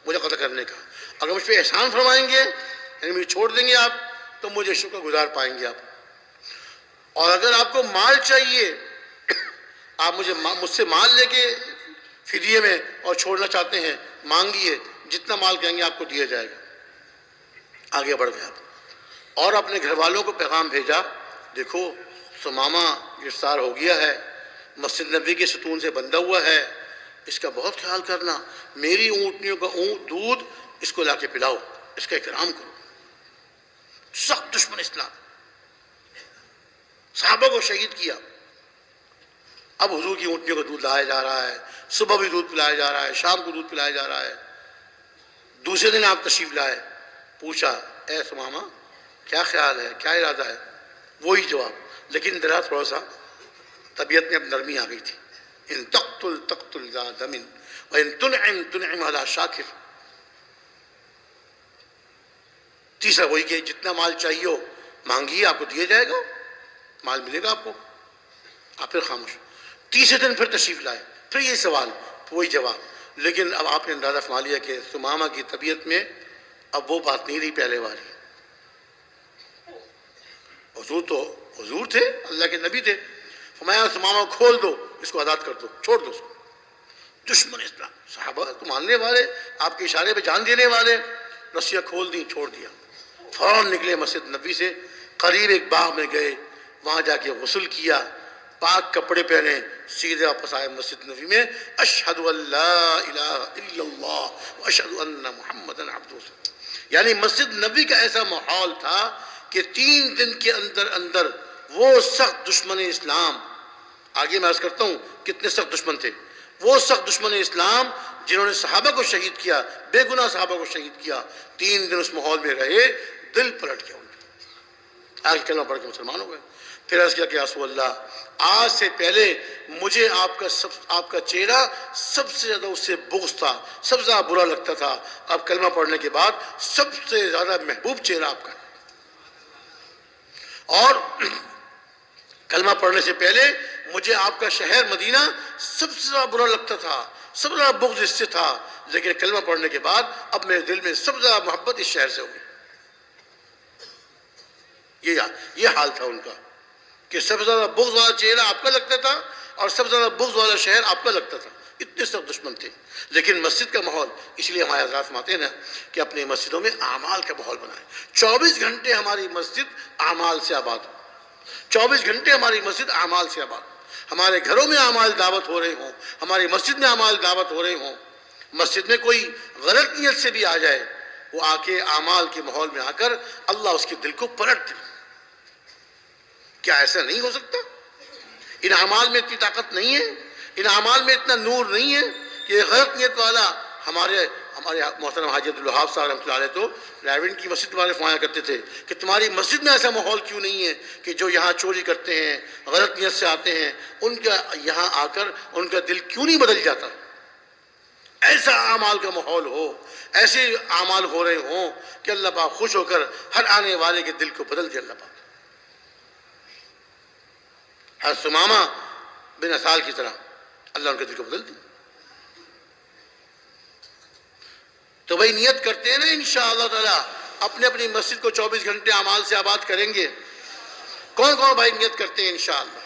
مجھے قتل کرنے کا، اگر مجھ پہ احسان فرمائیں گے یعنی مجھے چھوڑ دیں گے آپ تو مجھے شکر گزار پائیں گے آپ۔ اور اگر آپ کو مال چاہیے، آپ مجھ سے مال لے کے فدیے میں اور چھوڑنا چاہتے ہیں، مانگیے، جتنا مال کہیں گے آپ کو دیا جائے گا۔ آگے بڑھ گیا اور اپنے گھر والوں کو پیغام بھیجا، دیکھو ثمامہ گرفتار ہو گیا ہے، مسجد نبی کے ستون سے بندھا ہوا ہے، اس کا بہت خیال کرنا، میری اونٹنیوں کا دودھ اس کو لا کے پلاؤ، اس کا اکرام کرو۔ سخت دشمن اسلام، صحابہ کو شہید کیا۔ اب حضور کی اونٹنیوں کا دودھ لایا جا رہا ہے، صبح بھی دودھ پلایا جا رہا ہے، شام کو دودھ پلایا جا رہا ہے۔ دوسرے دن آپ تشریف لائے، پوچھا، اے ثمامہ کیا خیال ہے، کیا ارادہ ہے؟ وہی جواب، لیکن ذرا تھوڑا سا طبیعت میں اب نرمی آ گئی تھی۔ ان تقتل ذا دم وان تنعم علی شاکر۔ تیسرا وہی کہ جتنا مال چاہیے ہو مانگیے، آپ کو دیا جائے گا، مال ملے گا آپ کو۔ آپ پھر خاموش۔ تیسرے دن پھر تشریف لائے، پھر یہ سوال، وہی جواب، لیکن اب آپ نے اندازہ فرما لیا کہ ثمامہ کی طبیعت میں اب وہ بات نہیں رہی پہلے والی۔ حضور تو حضور تھے، اللہ کے نبی تھے، فرمایا ثمامہ کھول دو، اس کو آزاد کر دو، چھوڑ دو اس کو۔ دشمن اسلام، صحابہ تو ماننے والے، آپ کے اشارے پہ جان دینے والے، رسیاں کھول دی، چھوڑ دیا۔ فوراً نکلے مسجد نبی سے، قریب ایک باغ میں گئے، وہاں جا کے غسل کیا، پاک کپڑے پہنے، سیدھے واپس آئے مسجد نبی میں، اشہد ان لا الہ الا اللہ واشہد ان محمدًا عبدہ۔ یعنی مسجد نبی کا ایسا ماحول تھا کہ 3 دن کے اندر اندر وہ سخت دشمن اسلام، آگے میں عرض کرتا ہوں کتنے سخت دشمن تھے، وہ سخت دشمن اسلام جنہوں نے صحابہ کو شہید کیا، بے گناہ صحابہ کو شہید کیا، 3 دن اس ماحول میں رہے، دل پلٹ گیا ان کا، آگے کلمہ پڑھ کے مسلمان ہو گئے۔ پھر عرض کیا کہ یا رسول اللہ، آج سے پہلے مجھے آپ کا چہرہ سب سے زیادہ اس سے بغض تھا، سب سے زیادہ برا لگتا تھا، اب کلمہ پڑھنے کے بعد سب سے زیادہ محبوب چہرہ آپ کا ہے۔ اور کلمہ پڑھنے سے پہلے مجھے آپ کا شہر مدینہ سب سے زیادہ برا لگتا تھا، سب سے زیادہ بغض اس سے تھا، لیکن کلمہ پڑھنے کے بعد اب میرے دل میں سب سے زیادہ محبت اس شہر سے ہوئی۔ یہ حال تھا ان کا کہ سب سے زیادہ بغض والا چہرہ آپ کا لگتا تھا اور سب سے زیادہ بغض والا شہر آپ کا لگتا تھا، اتنے سب دشمن تھے. لیکن مسجد کا ماحول، اس لیے ہمارے حضرات فرماتے ہیں نا کہ اپنی مسجدوں میں اعمال کا ماحول بنائیں. 24 گھنٹے ہماری مسجد اعمال سے آباد ہو، 24 گھنٹے ہماری مسجد اعمال سے آباد. ہمارے گھروں میں اعمال دعوت ہو رہے ہوں، ہماری مسجد میں اعمال دعوت ہو رہے ہوں. مسجد میں کوئی غلط نیت سے بھی آ جائے، وہ آ کے اعمال کے ماحول میں آ کر اللہ اس کے دل کو پلٹ دے. کیا ایسا نہیں ہو سکتا؟ ان اعمال میں اتنی طاقت نہیں ہے، ان اعمال میں اتنا نور نہیں ہے کہ غلط نیت والا ہمارے محترم حاجی عبدالوہاب صاحب رحمۃ اللہ علیہ تو رائیونڈ کی مسجد والے فرمایا کرتے تھے کہ تمہاری مسجد میں ایسا ماحول کیوں نہیں ہے کہ جو یہاں چوری کرتے ہیں، غلط نیت سے آتے ہیں، ان کا یہاں آ کر ان کا دل کیوں نہیں بدل جاتا؟ ایسا اعمال کا ماحول ہو، ایسے اعمال ہو رہے ہوں کہ اللہ پاک خوش ہو کر ہر آنے والے کے دل کو بدل دے. اللہ پاک ہر ثمامہ بن اسال کی طرح اللہ ان کے دل کو بدل دے. تو بھائی نیت کرتے ہیں نا انشاءاللہ تعالی اپنے اپنی مسجد کو 24 گھنٹے اعمال سے آباد کریں گے. کون کون بھائی نیت کرتے ہیں انشاءاللہ؟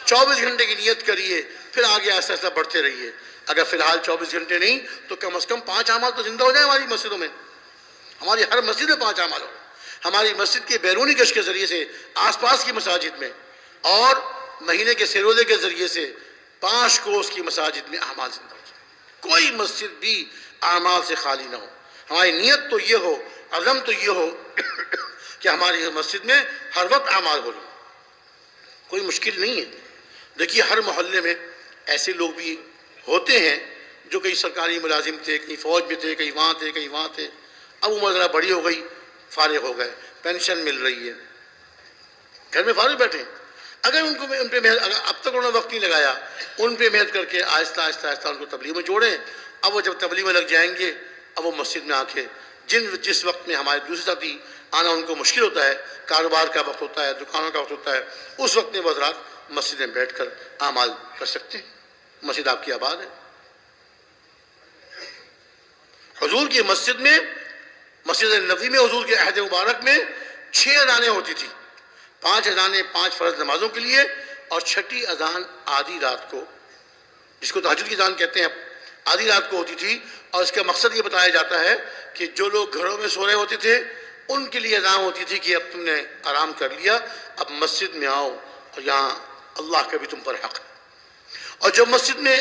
24 گھنٹے کی نیت کریے، پھر آگے ایسا ایسا بڑھتے رہیے. اگر فی الحال 24 گھنٹے نہیں تو کم از کم 5 اعمال تو زندہ ہو جائیں ہماری مسجدوں میں. ہماری ہر مسجد میں 5 اعمال ہو. ہماری مسجد کے بیرونی گشت کے ذریعے سے آس پاس کی مساجد میں اور مہینے کے سیروزے کے ذریعے سے 5 کوس کی مساجد میں اعمال زندہ ہو جائیں. کوئی مسجد بھی اعمال سے خالی نہ ہو. ہماری نیت تو یہ ہو، عزم تو یہ ہو کہ ہماری مسجد میں ہر وقت اعمال ہو رہے. کوئی مشکل نہیں ہے. دیکھیے ہر محلے میں ایسے لوگ بھی ہوتے ہیں جو کہیں سرکاری ملازم تھے، کہیں فوج میں تھے، کہیں وہاں تھے، کہیں وہاں تھے. اب عمر ذرا بڑی ہو گئی، فارغ ہو گئے، پینشن مل رہی ہے، گھر میں فارغ بیٹھے. اگر ان پہ محنت، اب تک انہوں نے وقت نہیں لگایا، ان پہ محنت کر کے آہستہ آہستہ آہستہ ان کو تبلیغ میں جوڑیں. اب وہ جب تبلیغ میں لگ جائیں گے، اب وہ مسجد میں آ کے جس وقت میں ہمارے دوسرے ساتھی آنا ان کو مشکل ہوتا ہے، کاروبار کا وقت ہوتا ہے، دکانوں کا وقت ہوتا ہے، اس وقت میں وہ حضرات مسجد میں بیٹھ کر اعمال کر سکتے ہیں. مسجد آپ کی آباد ہے. حضور کی مسجد میں، مسجد نبوی میں حضور کے عہد مبارک میں 6 اذانیں ہوتی تھی. 5 اذانیں 5 فرض نمازوں کے لیے، اور 6ٹھی اذان آدھی رات کو، جس کو تہجد کی اذان کہتے ہیں، آدھی رات کو ہوتی تھی. اور اس کا مقصد یہ بتایا جاتا ہے کہ جو لوگ گھروں میں سو رہے ہوتے تھے ان کے لیے اذان ہوتی تھی کہ اب تم نے آرام کر لیا، اب مسجد میں آؤ اور یہاں اللہ کا بھی تم پر حق ہے. اور جو مسجد میں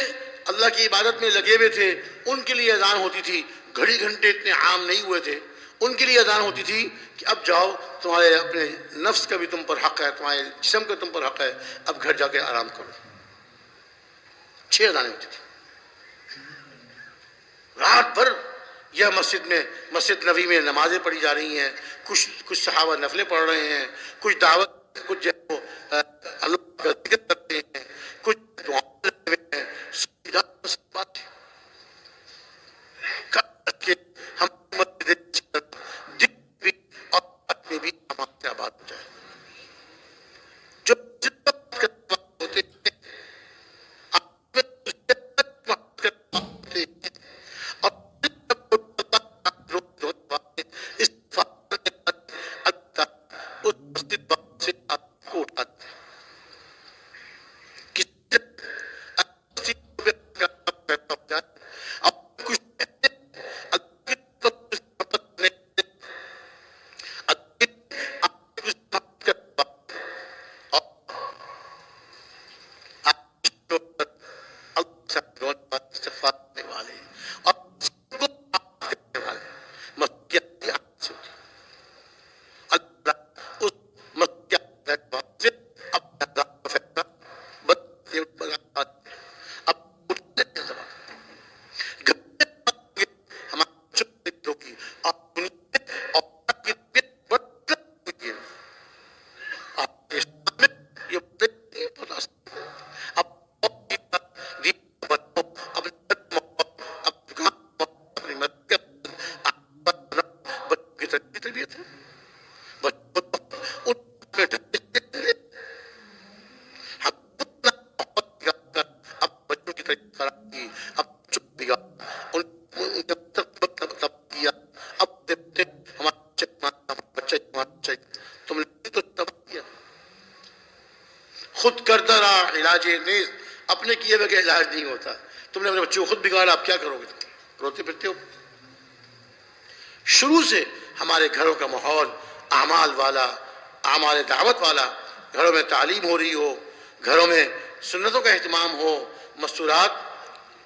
اللہ کی عبادت میں لگے ہوئے تھے ان کے لیے اذان ہوتی تھی. گھڑی گھنٹے اتنے عام نہیں ہوئے تھے، ان کے لیے اذان ہوتی تھی کہ اب جاؤ، تمہارے اپنے نفس کا بھی تم پر حق ہے، تمہارے جسم کا تم پر حق ہے، اب گھر جا کے آرام کرو. 6 اذانیں ہوتی تھی. رات بھر یہ مسجد میں، مسجد نبوی میں نمازیں پڑھی جا رہی ہیں. کچھ صحابہ نفلیں پڑھ رہے ہیں، کچھ دعوت، کچھ جو اللہ کا ذکر کرتے ہیں، کچھ دعا کر رہے ہیں. ہم دل بھی اور بات میں بھی ہمارے آباد ہو جائے. جو ہوتے ہیں خود کردہ را علاج نیست اپنے کیے ہوئے کا علاج نہیں ہوتا. تم نے اپنے بچوں کو خود بگاڑا، آپ کیا کرو گے؟ تم روتے پھرتے ہو. شروع سے ہمارے گھروں کا ماحول اعمال والا، اعمال دعوت والا، گھروں میں تعلیم ہو رہی ہو، گھروں میں سنتوں کا اہتمام ہو، مستورات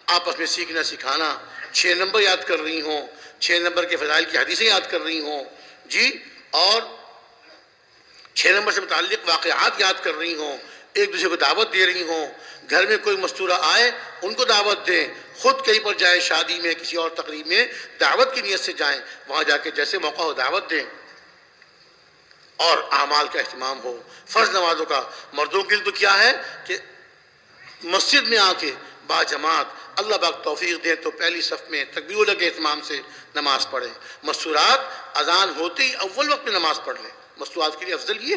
آپس میں سیکھنا سکھانا، 6 نمبر یاد کر رہی ہوں، 6 نمبر کے فضائل کی حدیثیں یاد کر رہی ہوں جی، اور 6 نمبر سے متعلق واقعات یاد کر رہی ہوں، ایک دوسرے کو دعوت دے رہی ہوں. گھر میں کوئی مستورہ آئے ان کو دعوت دیں، خود کہیں پر جائیں، شادی میں کسی اور تقریب میں دعوت کی نیت سے جائیں، وہاں جا کے جیسے موقع ہو دعوت دیں. اور اعمال کا اہتمام ہو، فرض نمازوں کا. مردوں کے لیے تو کیا ہے کہ مسجد میں آ کے با جماعت اللہ پاک توفیق دیں تو پہلی صف میں تکبیر اولیٰ کے اہتمام سے نماز پڑھیں. مستورات اذان ہوتے ہی اول وقت میں نماز پڑھ لیں. مستورات کے لیے افضل یہ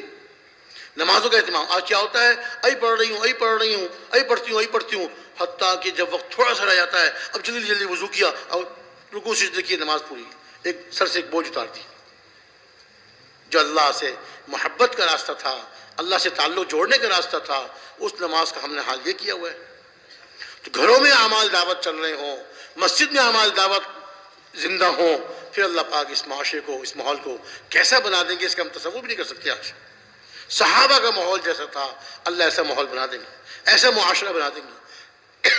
نمازوں کا اہتمام. آج کیا ہوتا ہے، ای پڑھ رہی ہوں، ای پڑھ رہی ہوں، ای پڑھتی ہوں، ای پڑھتی ہوں، حتیٰ کہ جب وقت تھوڑا سا رہ جاتا ہے اب جلدی جلدی وضو کیا اور رکوع سجدے کی نماز پوری، ایک سر سے ایک بوجھ اتار دی. جو اللہ سے محبت کا راستہ تھا، اللہ سے تعلق جوڑنے کا راستہ تھا، اس نماز کا ہم نے حال یہ کیا ہوا ہے. تو گھروں میں اعمال دعوت چل رہے ہوں، مسجد میں اعمال دعوت زندہ ہوں، پھر اللہ پاک اس معاشرے کو، اس ماحول کو کیسا بنا دیں گے اس کا ہم تصور بھی نہیں کر سکتے. آج صحابہ کا ماحول جیسا تھا اللہ ایسا ماحول بنا دیں گے، ایسا معاشرہ بنا دیں گے.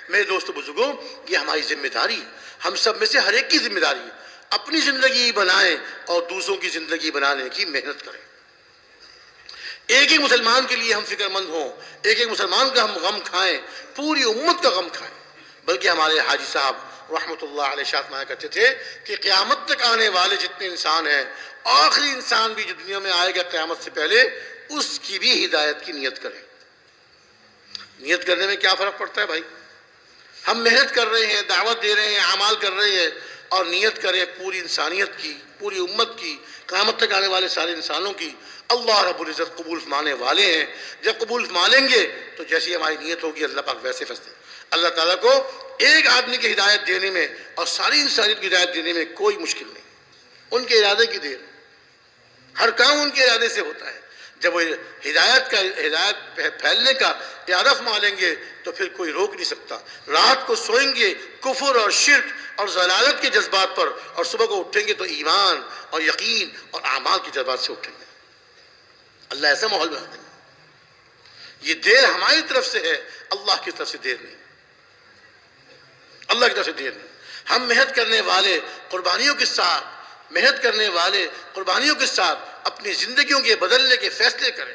میرے دوستو بزرگوں، یہ ہماری ذمہ داری ہے، ہم سب میں سے ہر ایک کی ذمہ داری ہے. اپنی زندگی بنائیں اور دوسروں کی زندگی بنانے کی محنت کریں. ایک ایک مسلمان کے لیے ہم فکر مند ہوں، ایک ایک مسلمان کا ہم غم کھائیں، پوری امت کا غم کھائیں. بلکہ ہمارے حاجی صاحب رحمۃ اللہ علیہ شاہ فرمایا کرتے تھے کہ قیامت تک آنے والے جتنے انسان ہیں، آخری انسان بھی جو دنیا میں آئے گا قیامت سے پہلے، اس کی بھی ہدایت کی نیت کریں. نیت کرنے میں کیا فرق پڑتا ہے بھائی؟ ہم محنت کر رہے ہیں، دعوت دے رہے ہیں، اعمال کر رہے ہیں، اور نیت کریں پوری انسانیت کی، پوری امت کی، قیامت تک آنے والے سارے انسانوں کی. اللہ رب العزت قبول فرمانے والے ہیں. جب قبول فرما لیں گے تو جیسی ہماری نیت ہوگی اللہ پاک ویسے فیصلے. اللہ تعالیٰ کو ایک آدمی کی ہدایت دینے میں اور ساری انسانیت کی ہدایت دینے میں کوئی مشکل نہیں. ان کے ارادے کی دیر، ہر کام ان کے ارادے سے ہوتا ہے. جب وہ ہدایت پھیلنے کا ارادہ فرما لیں گے تو پھر کوئی روک نہیں سکتا. رات کو سوئیں گے کفر اور شرک اور ضلالت کے جذبات پر، اور صبح کو اٹھیں گے تو ایمان اور یقین اور اعمال کے جذبات سے اٹھیں گے. اللہ ایسا ماحول بنا دیں گے. یہ دیر ہماری طرف سے ہے، اللہ کی طرف سے دیر نہیں. اللہ کی طرف سے دیر نہیں. ہم محنت کرنے والے قربانیوں کے ساتھ، محنت کرنے والے قربانیوں کے ساتھ اپنی زندگیوں کے بدلنے کے فیصلے کریں،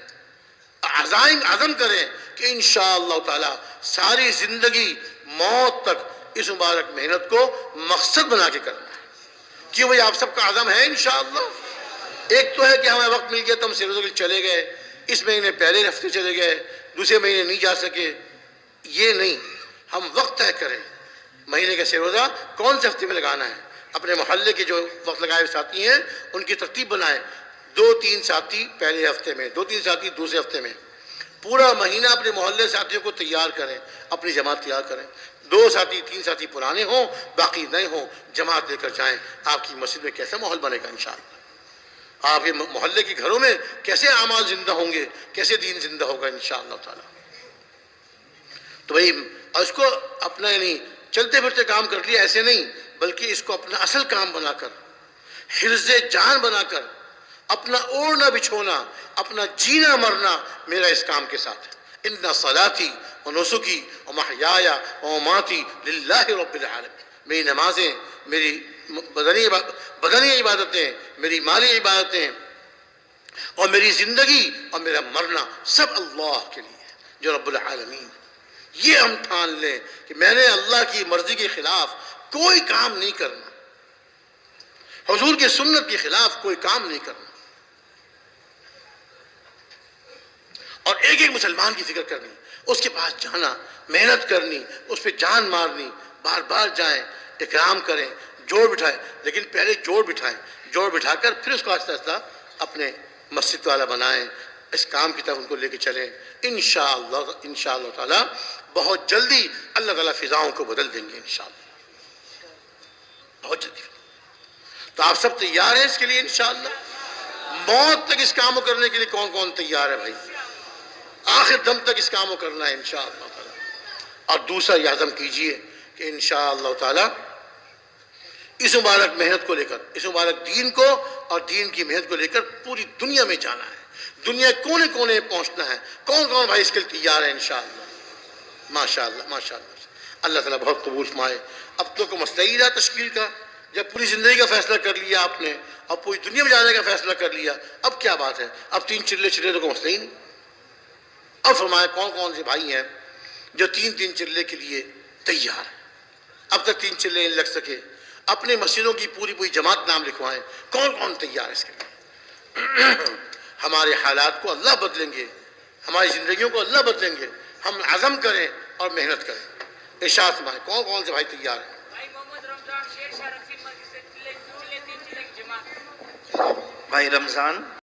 عزم کریں کہ انشاءاللہ تعالی ساری زندگی موت تک اس مبارک محنت کو مقصد بنا کے کرنا ہے. کیوں بھئی آپ سب کا عزم ہے انشاءاللہ؟ ایک تو ہے کہ ہمیں وقت مل گیا تو ہم سیروزہ کے چلے گئے، اس مہینے پہلے ہفتے چلے گئے، دوسرے مہینے نہیں جا سکے. یہ نہیں، ہم وقت طے کریں مہینے کا سیروزہ کون سے ہفتے میں لگانا ہے. اپنے محلے کے جو وقت لگائے ہوئے ساتھی ہیں ان کی ترتیب بنائیں. 2-3 ساتھی پہلے ہفتے میں، 2-3 ساتھی دوسرے ہفتے میں. پورا مہینہ اپنے محلے ساتھیوں کو تیار کریں، اپنی جماعت تیار کریں. 2 ساتھی 3 ساتھی پرانے ہوں، باقی نئے ہوں، جماعت لے کر جائیں. آپ کی مسجد میں کیسا ماحول بنے گا انشاءاللہ. آپ کے محلے کے گھروں میں کیسے اعمال زندہ ہوں گے، کیسے دین زندہ ہوگا انشاءاللہ تعالی. تو بھئی اس کو اپنا یعنی چلتے پھرتے کام کر لیا ایسے نہیں، بلکہ اس کو اپنا اصل کام بنا کر، حرز جان بنا کر، اپنا اوڑھنا بچھونا، اپنا جینا مرنا میرا اس کام کے ساتھ ہے. ان صلاتی و نسکی و محیایا و مماتی للہ رب العالمین. میری نمازیں، میری بدنی عبادتیں، میری مالی عبادتیں اور میری زندگی اور میرا مرنا سب اللہ کے لیے ہے جو رب العالمین. یہ ہم ٹھان لیں کہ میں نے اللہ کی مرضی کے خلاف کوئی کام نہیں کرنا، حضور کی سنت کے خلاف کوئی کام نہیں کرنا. اور ایک ایک مسلمان کی فکر کرنی، اس کے پاس جانا، محنت کرنی، اس پہ جان مارنی، بار بار جائیں، اکرام کریں، جوڑ بٹھائیں. لیکن پہلے جوڑ بٹھائیں، جوڑ بٹھا کر پھر اس کو آہستہ آہستہ اپنے مسجد والا بنائیں، اس کام کی طرف ان کو لے کے چلیں. انشاءاللہ تعالی بہت جلدی اللہ تعالیٰ فضاؤں کو بدل دیں گے انشاءاللہ، بہت جلدی. تو آپ سب تیار ہیں اس کے لیے انشاءاللہ؟ موت تک اس کام کو کرنے کے لیے کون کون تیار ہے بھائی؟ آخر دم تک اس کام کو کرنا ہے انشاءاللہ تعالی۔ اور دوسرا یہ عزم کیجئے کہ انشاءاللہ تعالی اس مبارک محنت کو لے کر، اس مبارک دین کو اور دین کی محنت کو لے کر پوری دنیا میں جانا ہے، دنیا کونے کونے پہنچنا ہے۔ کون کون بھائی اس کے لیے تیار ہے انشاءاللہ؟ ماشاءاللہ ماشاءاللہ، اللہ تعالیٰ بہت قبول فرمائے۔ اب تو کوئی مسئلہ ہی رہا تشکیل کا، جب پوری زندگی کا فیصلہ کر لیا آپ نے اور پوری دنیا میں جانے کا فیصلہ کر لیا، اب کیا بات ہے؟ اب 3 چلے تو کوئی مسئلہ ہی نہیں۔ اب فرمائے کون کون سے بھائی ہیں جو 3 چلے کے لیے تیار ہیں؟ اب تک 3 چلے نہیں لگ سکے، اپنے مسجدوں کی پوری جماعت نام لکھوائیں، کون کون تیار ہے اس کے لیے؟ ہمارے حالات کو اللہ بدلیں گے، ہماری زندگیوں کو اللہ بدلیں گے، ہم عزم کریں اور محنت کریں۔ ارشاد فرمائیں کون کون سے بھائی تیار ہیں؟ بھائی رمضان